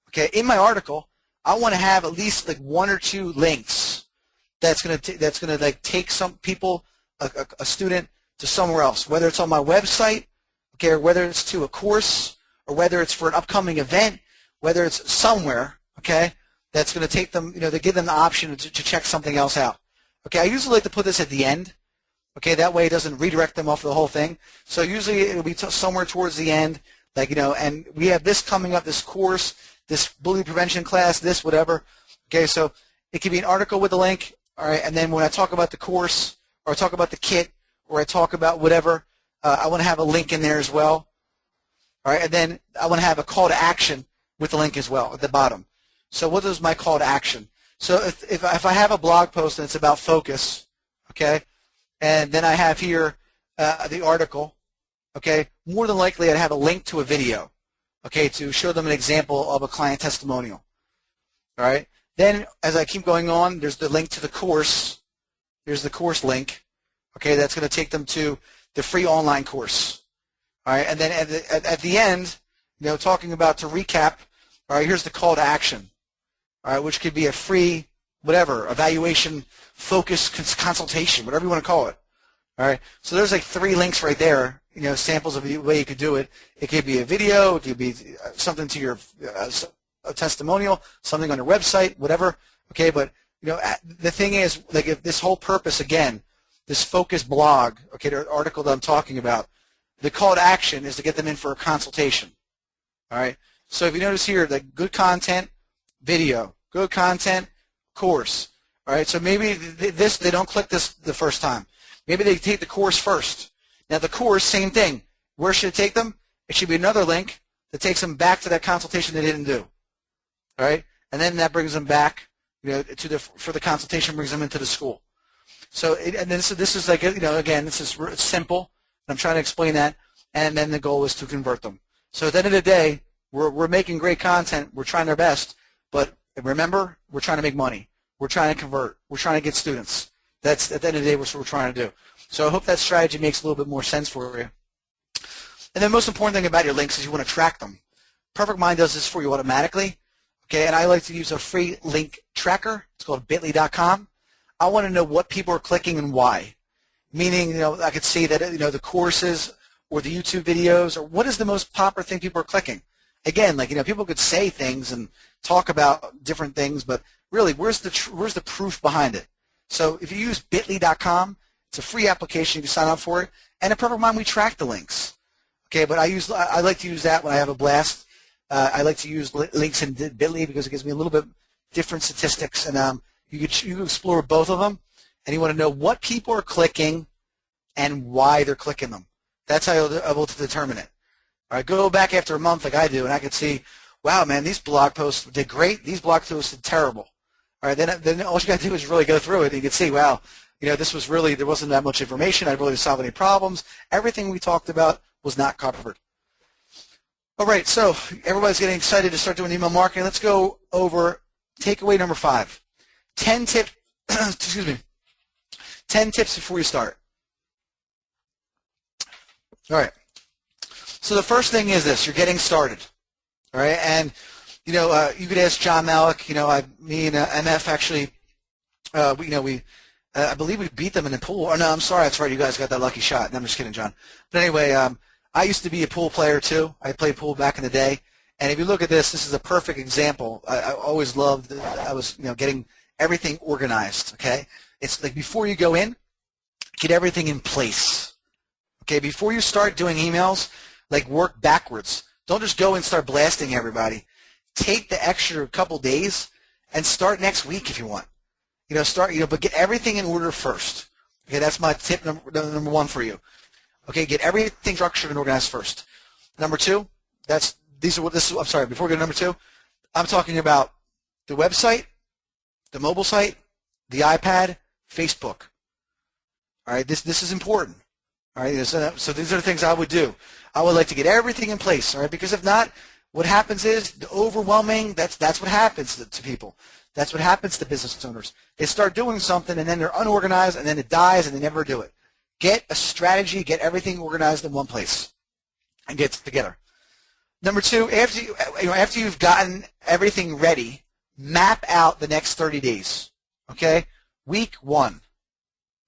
okay, in my article I want to have at least like 1 or 2 links that's gonna like take some people, a student, to somewhere else, whether it's on my website, okay, or whether it's to a course, or whether it's for an upcoming event, whether it's somewhere, okay, that's going to take them, to give them the option to check something else out. Okay, I usually like to put this at the end, okay, that way it doesn't redirect them off the whole thing. So usually it'll be somewhere towards the end, like, and we have this coming up, this course, this bully prevention class, this, whatever. Okay, so it could be an article with a link, all right, and then when I talk about the course, or I talk about the kit, or I talk about whatever, I want to have a link in there as well. All right, and then I want to have a call to action with the link as well at the bottom. So what is my call to action? So if I have a blog post and it's about focus, okay, and then I have here the article, okay, more than likely I'd have a link to a video, okay, to show them an example of a client testimonial. All right, then as I keep going on, there's the link to the course. There's the course link. Okay, that's going to take them to the free online course. All right, and then at the end, talking about to recap. All right, here's the call to action. All right, which could be a free, whatever, evaluation, focus, consultation, whatever you want to call it. All right, so there's like 3 links right there. Samples of the way you could do it. It could be a video. It could be something to your a testimonial, something on your website, whatever. Okay, but the thing is, like, if this whole purpose again. This focus blog, okay, the article that I'm talking about, the call to action is to get them in for a consultation. All right. So if you notice here, the good content, video, good content, course. All right. So maybe they don't click this the first time. Maybe they take the course first. Now the course, same thing. Where should it take them? It should be another link that takes them back to that consultation they didn't do. All right. And then that brings them back, for the consultation, brings them into the school. So this is like, again, this is simple. I'm trying to explain that, and then the goal is to convert them. So at the end of the day, we're making great content. We're trying our best, but remember, we're trying to make money. We're trying to convert. We're trying to get students. That's at the end of the day what we're trying to do. So I hope that strategy makes a little bit more sense for you. And the most important thing about your links is you want to track them. Perfect Mind does this for you automatically. Okay, and I like to use a free link tracker. It's called bit.ly.com. I want to know what people are clicking and why. Meaning, I could see that, the courses or the YouTube videos, or what is the most popular thing people are clicking. Again, like, people could say things and talk about different things, but really, where's the proof behind it? So if you use bit.ly.com, it's a free application. You can sign up for it. And at Perfect Mind, we track the links. Okay, but I like to use that when I have a blast. I like to use links in bit.ly because it gives me a little bit different statistics, and you can explore both of them, and you want to know what people are clicking and why they're clicking them. That's how you'll be able to determine it. All right, go back after a month like I do, and I can see, wow, man, these blog posts did great. These blog posts did terrible. All right, then all you got to do is really go through it, and you can see, wow, this was really, there wasn't that much information. I really didn't solve any problems. Everything we talked about was not covered. All right, so everybody's getting excited to start doing email marketing. Let's go over takeaway number 5. 10 tips, excuse me, 10 tips before you start. All right. So the first thing is this: you're getting started. All right, and you could ask John Malik. Me and MF actually, I believe we beat them in the pool. Oh no, I'm sorry, that's right. You guys got that lucky shot. No, I'm just kidding, John. But anyway, I used to be a pool player too. I played pool back in the day. And if you look at this, this is a perfect example. I always loved, I was getting everything organized, okay? It's like before you go in, get everything in place. Okay, before you start doing emails, like work backwards. Don't just go and start blasting everybody. Take the extra couple days and start next week if you want. But get everything in order first. Okay, that's my tip number one for you. Okay, get everything structured and organized first. Number two, I'm sorry, before we go to number two, I'm talking about the website, the mobile site, the iPad, Facebook. All right, this is important. All right, so these are the things I would do. I would like to get everything in place. All right, because if not, what happens is the overwhelming. That's what happens to people. That's what happens to business owners. They start doing something and then they're unorganized and then it dies and they never do it. Get a strategy. Get everything organized in one place and get it together. Number two, after you've gotten everything ready, map out the next 30 days. Okay, week one.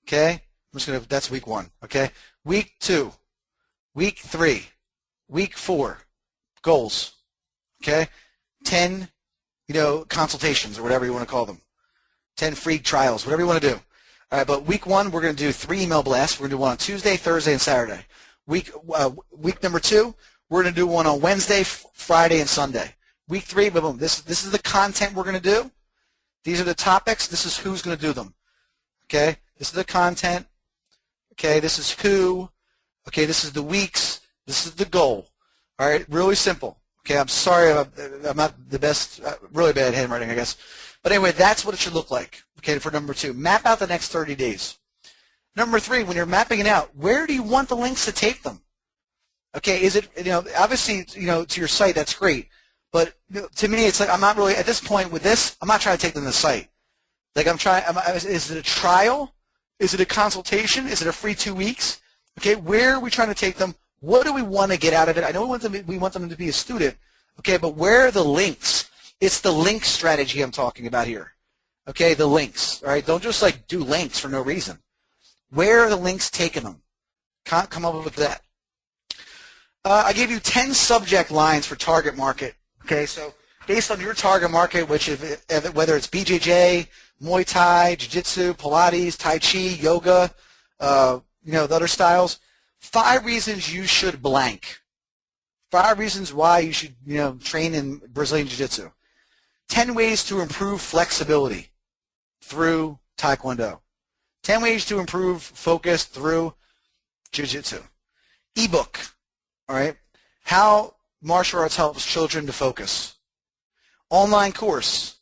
Okay. That's week one, okay? Week two, week three, week four, goals, okay? 10, consultations or whatever you want to call them. 10 free trials, whatever you want to do. All right, but week one, we're going to do 3 email blasts. We're going to do one on Tuesday, Thursday, and Saturday. Week number two, we're going to do one on Wednesday, Friday, and Sunday. Week three, boom, this is the content we're going to do. These are the topics. This is who's going to do them, okay? This is the content. Okay, this is who. Okay, this is the weeks. This is the goal. All right, really simple. Okay, I'm sorry I'm not the best, really bad handwriting, I guess. But anyway, that's what it should look like. Okay, for number two, map out the next 30 days. Number three, when you're mapping it out, where do you want the links to take them? Okay, is it, obviously, to your site, that's great. But to me, it's like I'm not really, at this point with this, I'm not trying to take them to the site. Like is it a trial? Is it a consultation? Is it a free 2 weeks? Okay, where are we trying to take them? What do we want to get out of it? I know we want them to be a student, okay, but where are the links? It's the link strategy I'm talking about here. Okay, the links, all right? Don't just like do links for no reason. Where are the links taking them? Come up with that. I gave you 10 subject lines for target market, okay? So based on your target market, which whether it's BJJ, Muay Thai, Jiu-Jitsu, Pilates, Tai Chi, yoga, the other styles. 5 reasons you should blank. 5 reasons why you should, train in Brazilian Jiu-Jitsu. 10 ways to improve flexibility through Taekwondo. 10 ways to improve focus through Jiu-Jitsu. Ebook, all right? How martial arts helps children to focus. Online course.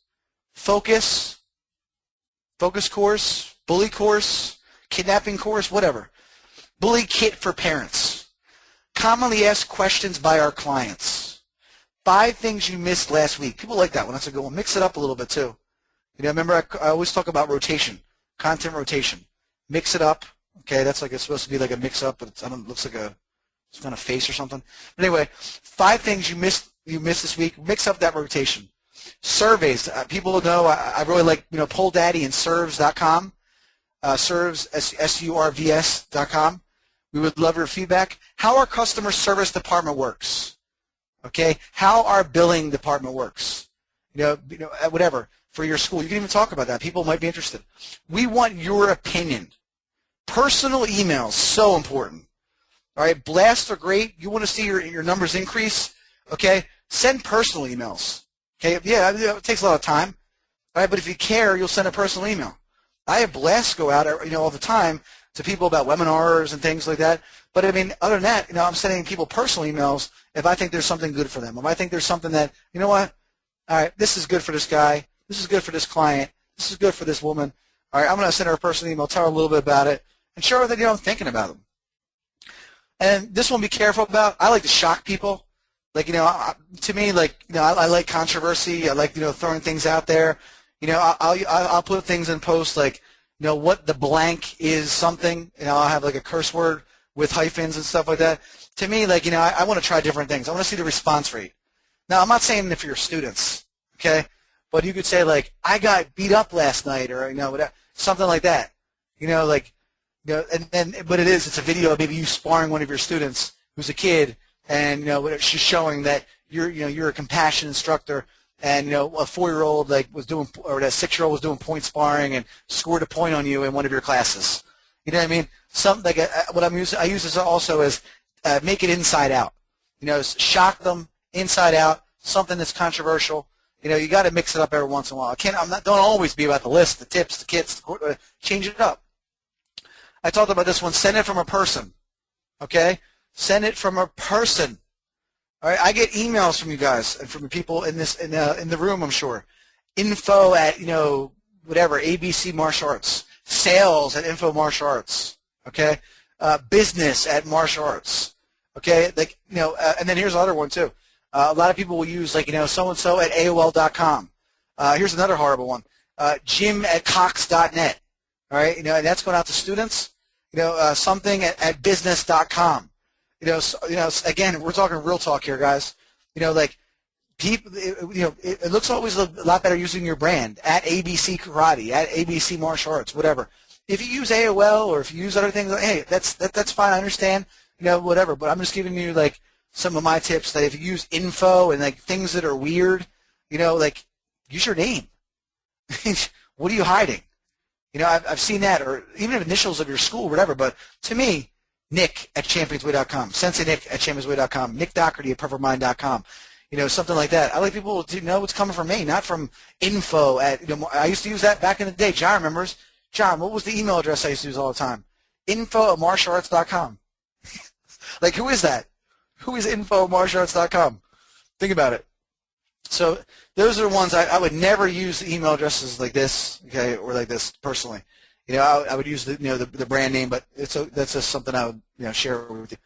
Focus course, bully course, kidnapping course, whatever. Bully kit for parents. Commonly asked questions by our clients. 5 things you missed last week. People like that one. That's a good one. Mix it up a little bit too. Remember I always talk about rotation, content rotation. Mix it up. Okay, that's like it's supposed to be like a mix up, but it looks like it's kind of face or something. But anyway, 5 things you missed this week. Mix up that rotation. Surveys. People know I really like PollDaddy and serves.com. Serves, SURVS.com. We would love your feedback. How our customer service department works. Okay? How our billing department works. Whatever. For your school. You can even talk about that. People might be interested. We want your opinion. Personal emails, so important. All right? Blasts are great. You want to see your numbers increase? Okay? Send personal emails. Okay? Yeah, it takes a lot of time. All right? But if you care, you'll send a personal email. I have blasts go out, all the time to people about webinars and things like that. But I mean, other than that, I'm sending people personal emails if I think there's something good for them. If I think there's something that, you know what, all right, this is good for this guy. This is good for this client. This is good for this woman. All right, I'm going to send her a personal email, tell her a little bit about it, and show her that I'm thinking about them. And this one, be careful about. I like to shock people. Like, to me, like, I like controversy. I like, throwing things out there. I'll put things in posts like, what the blank is something. I'll have like a curse word with hyphens and stuff like that. To me, like, I want to try different things. I want to see the response rate. Now, I'm not saying it for your students, okay? But you could say like, I got beat up last night, or whatever, something like that. But it's a video of maybe you sparring one of your students who's a kid, and she's showing that you're a compassion instructor, and a 4-year-old was doing, or that 6-year-old was doing point sparring and scored a point on you in one of your classes. You know what I mean? I use this also as make it inside out. Shock them inside out. Something that's controversial. You got to mix it up every once in a while. Don't always be about the list, the tips, the kits. Change it up. I talked about this one. Send it from a person. Okay? Send it from a person. All right? I get emails from you guys and from the people in the room, I'm sure. Info at whatever, ABC Martial Arts. Sales at Info Martial Arts. Okay? Business at Martial Arts. Okay? And then here's the other one too. A lot of people will use so-and-so at AOL.com. Here's another horrible one. Jim at Cox.net. All right, and that's going out to students. Something at business.com. Again, we're talking real talk here, guys. People. It looks always a lot better using your brand at ABC Karate, at ABC Martial Arts, whatever. If you use AOL or if you use other things, hey, that's fine. I understand. Whatever. But I'm just giving you some of my tips that if you use info and things that are weird, use your name. What are you hiding? I've seen that, or even initials of your school, whatever. But to me, Nick at ChampionsWay.com, Sensei Nick at ChampionsWay.com, Nick Doherty at PerfectMind.com, something like that. I like people to know what's coming from me, not from info at. I used to use that back in the day. John remembers. John, what was the email address I used to use all the time? Info at martialarts.com. Who is that? Who is info at martialarts.com? Think about it. So those are the ones I would never use the email addresses like this, okay, or like this personally. I would use the brand name, but that's just something I would share with you.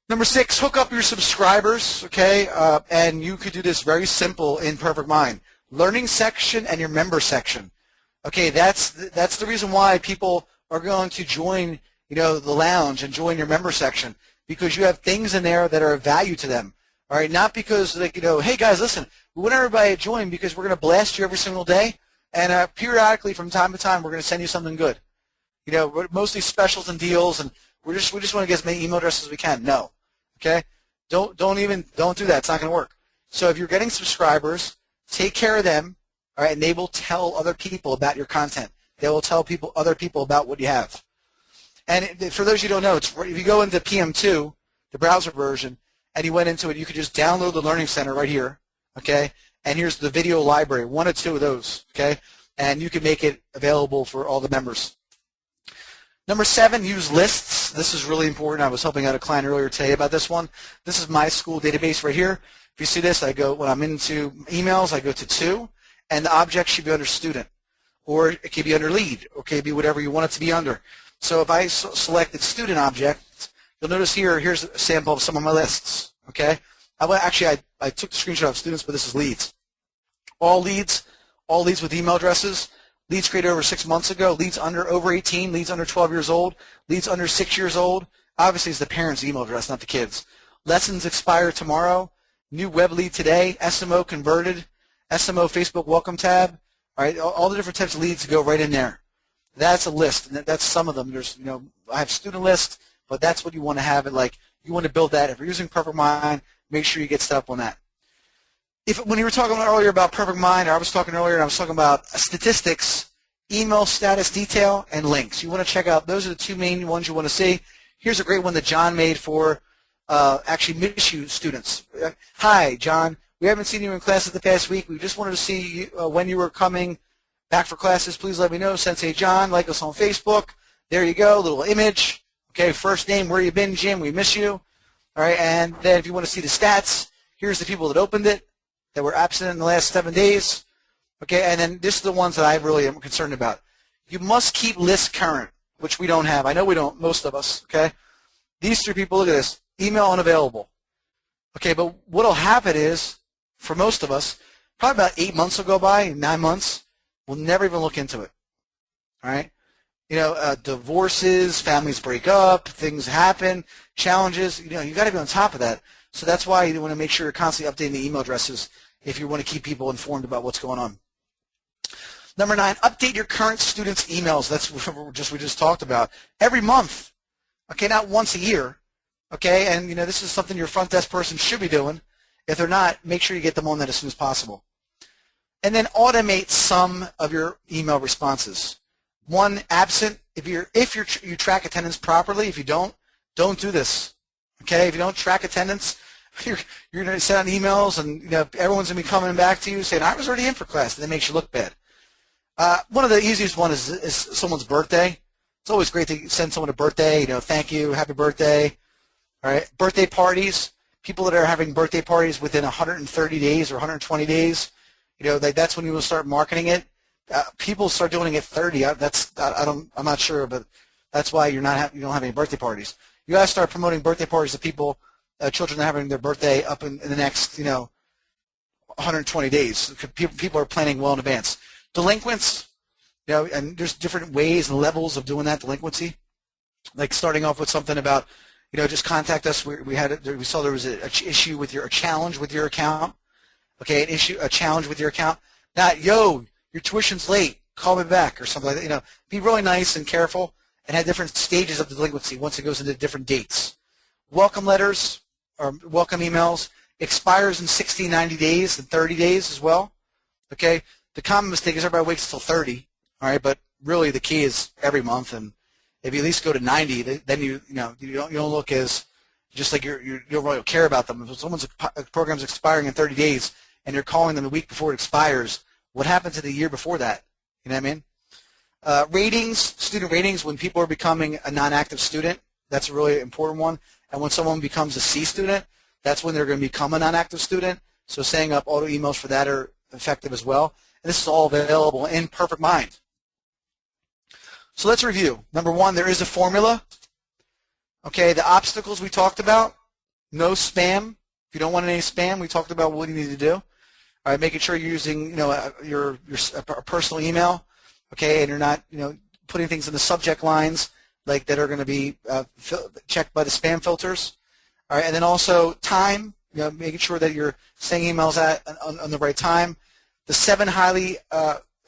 Number 6, hook up your subscribers, okay, and you could do this very simple in Perfect Mind. Learning section and your member section, okay. That's the reason why people are going to join the lounge and join your member section, because you have things in there that are of value to them. All right, not because hey guys, listen, we want everybody to join because we're going to blast you every single day, and periodically from time to time we're going to send you something good. Mostly specials and deals, and we just want to get as many email addresses as we can. No, okay, don't do that. It's not going to work. So if you're getting subscribers, take care of them. All right, and they will tell other people about your content. They will tell other people about what you have. And for those you don't know, if you go into PM2, the browser version, and you went into it, you could just download the Learning Center right here, okay? And here's the video library, 1 or 2 of those, okay? And you can make it available for all the members. Number 7, use lists. This is really important. I was helping out a client earlier today about this one. This is my school database right here. If you see this, when I'm into emails, I go to 2, and the object should be under student, or it could be under lead, or it could be whatever you want it to be under. So if I selected student object, you'll notice here's a sample of some of my lists, okay? I took the screenshot of students, but this is leads. All leads with email addresses, leads created over 6 months ago, leads over 18, leads under 12 years old, leads under 6 years old. Obviously, it's the parent's email address, not the kids. Lessons expire tomorrow, new web lead today, SMO converted, SMO Facebook welcome tab, all right? All the different types of leads go right in there. That's a list, and that's some of them. There's, I have student lists, but that's what you want to have it you want to build that. If you're using Perfect Mind, make sure you get set up on that. When you were talking earlier about Perfect Mind, or I was talking earlier and I was talking about statistics, email status detail, and links. You want to check out, those are the 2 main ones you want to see. Here's a great one that John made for actually MISU students. Hi, John. We haven't seen you in classes the past week. We just wanted to see you, when you were coming back for classes. Please let me know. Sensei John, like us on Facebook. There you go, little image. Okay, first name, where you been, Jim? We miss you. All right, and then if you want to see the stats, here's the people that opened it, that were absent in the last 7 days. Okay, and then this is the ones that I really am concerned about. You must keep lists current, which we don't have. I know we don't, most of us, okay? These 3 people, look at this, email unavailable. Okay, but what will happen is, for most of us, probably about 8 months will go by, 9 months, we'll never even look into it, all right? Divorces, families break up, things happen, challenges, you got to be on top of that. So that's why you want to make sure you're constantly updating the email addresses if you want to keep people informed about what's going on. Number 9, update your current students' emails. That's what we just talked about. Every month, okay, not once a year, Okay, and this is something your front desk person should be doing. If they're not, make sure you get them on that as soon as possible. And then automate some of your email responses. One, absent. If you track attendance properly. If you don't do this. Okay, if you don't track attendance, you're going to send out emails, and everyone's going to be coming back to you saying, "I was already in for class," and that makes you look bad. One of the easiest ones is someone's birthday. It's always great to send someone a birthday. Thank you, happy birthday. All right, birthday parties. People that are having birthday parties within 130 days or 120 days. That's when you will start marketing it. People start doing it at 30. I'm not sure, but that's why you don't have any birthday parties. You gotta start promoting birthday parties to people, children that are having their birthday up in the next 120 days. People are planning well in advance. Delinquents, and there's different ways and levels of doing that delinquency. Like starting off with something about, just contact us. We saw there was a issue with a challenge with your account. Okay, a challenge with your account. Not, yo, your tuition's late, call me back, or something like that. Be really nice and careful, and have different stages of delinquency once it goes into different dates. Welcome letters or welcome emails expires in 60, 90 days and 30 days as well. Okay, the common mistake is everybody waits till 30. All right, but really the key is every month, and if you at least go to 90, then you don't look as just like you don't really care about them. If someone's program's expiring in 30 days and you're calling them the week before it expires, what happened to the year before that? You know what I mean? Ratings, student ratings, when people are becoming a non-active student, that's a really important one. And when someone becomes a C student, that's when they're going to become a non-active student. So setting up auto emails for that are effective as well. And this is all available in Perfect Mind. So let's review. Number one, there is a formula. Okay, the obstacles we talked about, no spam. If you don't want any spam, we talked about what you need to do. All right, making sure you're using your personal email, okay, and you're not putting things in the subject lines like that are going to be checked by the spam filters. All right, and then also time, making sure that you're sending emails on the right time. The 7 highly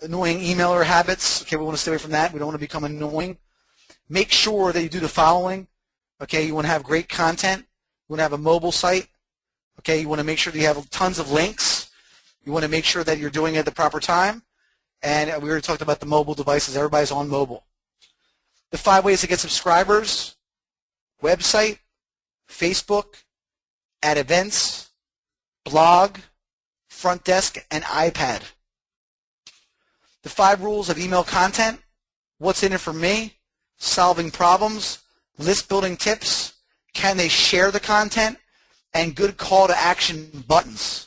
annoying emailer habits. Okay, we want to stay away from that. We don't want to become annoying. Make sure that you do the following. Okay, you want to have great content. You want to have a mobile site. Okay, you want to make sure that you have tons of links. You want to make sure that you're doing it at the proper time. And we already talked about the mobile devices. Everybody's on mobile. The 5 ways to get subscribers: website, Facebook, at events, blog, front desk, and iPad. The 5 rules of email content: what's in it for me, solving problems, list building tips, can they share the content, and good call to action buttons.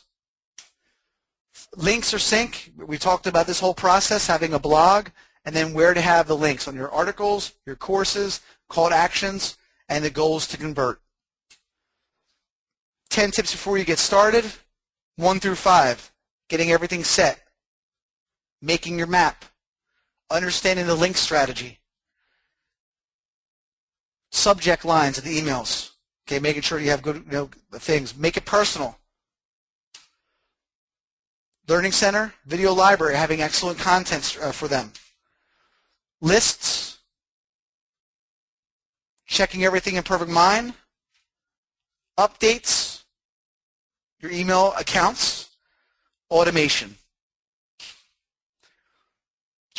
Links or sync, we talked about this whole process, having a blog, and then where to have the links on your articles, your courses, call to actions, and the goals to convert. 10 tips before you get started. 1 through 5, getting everything set, making your map, understanding the link strategy, subject lines of the emails, okay, making sure you have good things. Make it personal. Learning Center, video library, having excellent content for them. Lists, checking everything in Perfect Mind. Updates, your email accounts. Automation.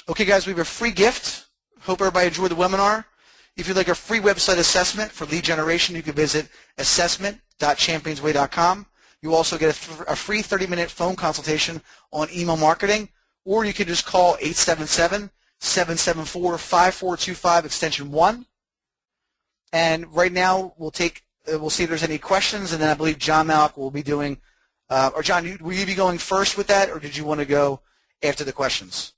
Okay, guys, we have a free gift. Hope everybody enjoyed the webinar. If you'd like a free website assessment for lead generation, you can visit assessment.championsway.com. You also get a free 30-minute phone consultation on email marketing, or you can just call 877-774-5425 extension 1. And right now we'll see if there's any questions, and then I believe John Malik will be doing, or John, will you be going first with that, or did you want to go after the questions?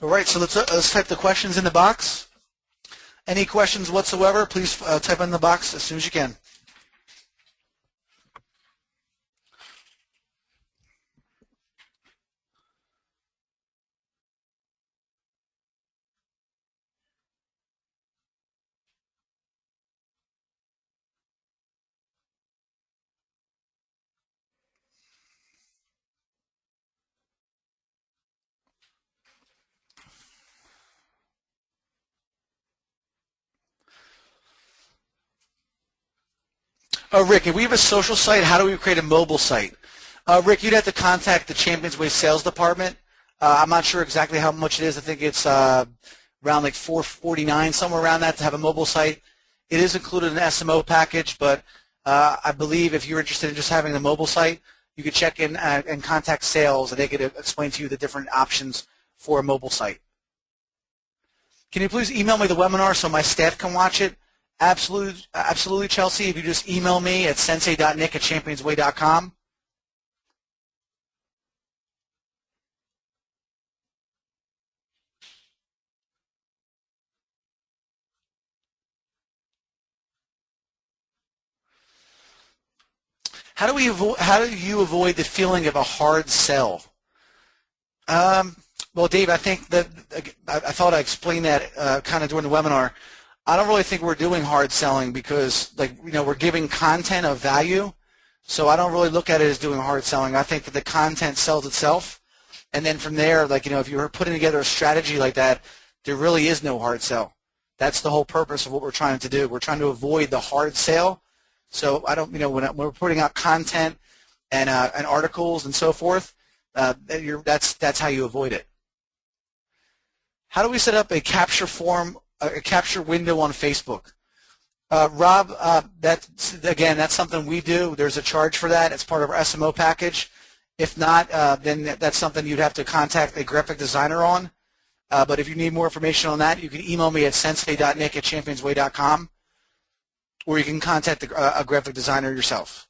All right, so let's type the questions in the box. Any questions whatsoever, please type in the box as soon as you can. Rick, if we have a social site, how do we create a mobile site? Rick, you'd have to contact the ChampionsWay sales department. I'm not sure exactly how much it is. I think it's around like $449, somewhere around that, to have a mobile site. It is included in the SMO package, but I believe if you're interested in just having the mobile site, you could check in and contact sales, and they could explain to you the different options for a mobile site. Can you please email me the webinar so my staff can watch it? Absolutely, Chelsea. If you just email me at sensei.nick@championsway.com. How do you avoid the feeling of a hard sell? Well, Dave, I think that I thought I explained that kind of during the webinar. I don't really think we're doing hard selling because, we're giving content of value. So I don't really look at it as doing hard selling. I think that the content sells itself, and then from there, if you're putting together a strategy like that, there really is no hard sell. That's the whole purpose of what we're trying to do. We're trying to avoid the hard sale. So I don't, when we're putting out content and articles and so forth, that's how you avoid it. How do we set up a capture window on Facebook? Rob, that's something we do. There's a charge for that. It's part of our SMO package. If not, then that's something you'd have to contact a graphic designer on. But if you need more information on that, you can email me at sensei.nick@championsway.com, or you can contact a graphic designer yourself.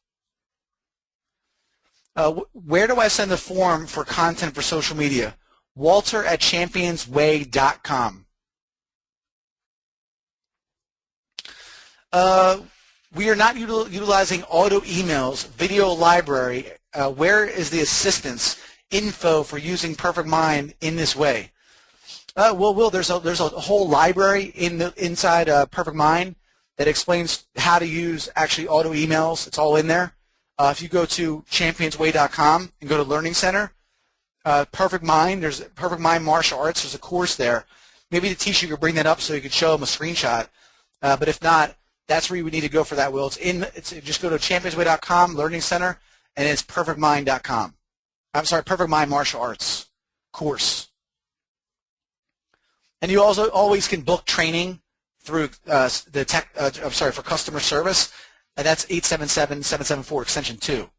Where do I send the form for content for social media? Walter@championsway.com. We are not utilizing auto emails, video library. Where is the assistance info for using Perfect Mind in this way? Will, there's a whole library inside Perfect Mind that explains how to use actually auto emails. It's all in there. If you go to championsway.com and go to Learning Center, Perfect Mind, there's Perfect Mind Martial Arts. There's a course there. Maybe the teacher could bring that up so you could show them a screenshot. But if not, that's where you would need to go for that, Will. Just go to championsway.com, Learning Center, and it's perfectmind.com. I'm sorry, Perfect Mind Martial Arts course. And you also always can book training through for customer service, and that's 877-774 extension 2.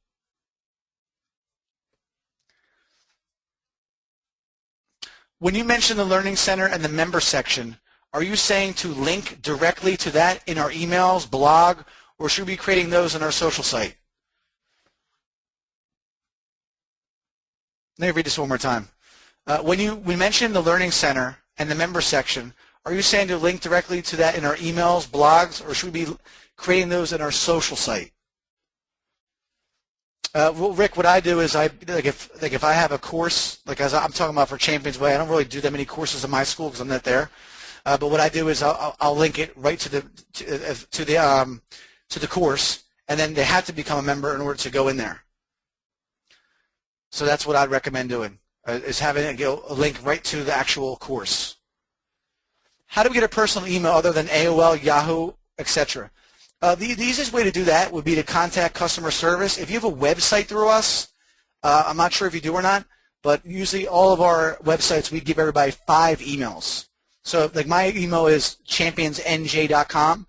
When you mention the Learning Center and the member section, are you saying to link directly to that in our emails, blog, or should we be creating those on our social site? Let me read this one more time. When we mention the Learning Center and the member section, are you saying to link directly to that in our emails, blogs, or should we be creating those in our social site? Well, Rick, what I do is if I have a course, as I'm talking about for ChampionsWay, I don't really do that many courses in my school because I'm not there. But what I do is I'll link it right to the course, and then they have to become a member in order to go in there. So that's what I'd recommend doing, is having it go a link right to the actual course. How do we get a personal email other than AOL, Yahoo, etc.? The easiest way to do that would be to contact customer service. If you have a website through us, I'm not sure if you do or not, but usually all of our websites, we give everybody 5 emails. So my email is championsnj.com.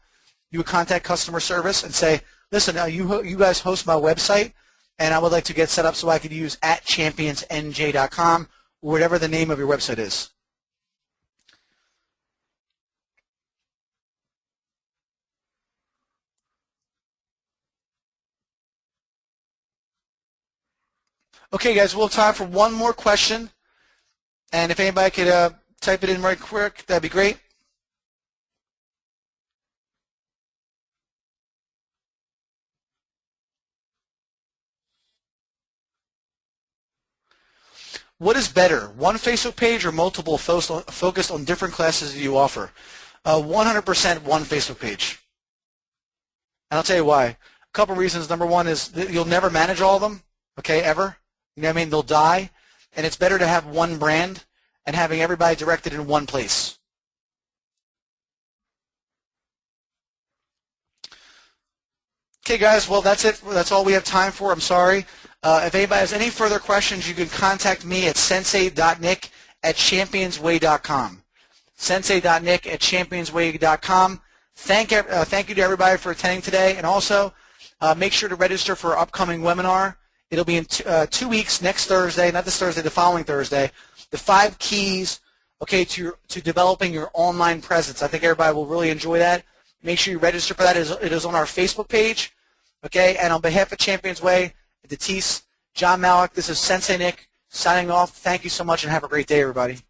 You would contact customer service and say, listen, you guys host my website, and I would like to get set up so I could use @championsnj.com, or whatever the name of your website is. Okay, guys, we'll have time for one more question, and if anybody could type it in right quick, that'd be great. What is better, one Facebook page or multiple focused on different classes that you offer? 100% one Facebook page. And I'll tell you why. A couple reasons. Number one is that you'll never manage all of them, okay, ever. You know what I mean? They'll die. And it's better to have one brand and having everybody directed in one place. Okay, guys, well, that's it. That's all we have time for. I'm sorry. If anybody has any further questions, you can contact me at sensei.nick@championsway.com. Sensei.nick@championsway.com. Thank you to everybody for attending today, and also make sure to register for our upcoming webinar. It'll be in 2 weeks, next Thursday, not this Thursday, the following Thursday. The 5 keys, okay, to developing your online presence. I think everybody will really enjoy that. Make sure you register for that. It is on our Facebook page, okay? And on behalf of Champions Way, Datis, John Malik, this is Sensei Nick signing off. Thank you so much, and have a great day, everybody.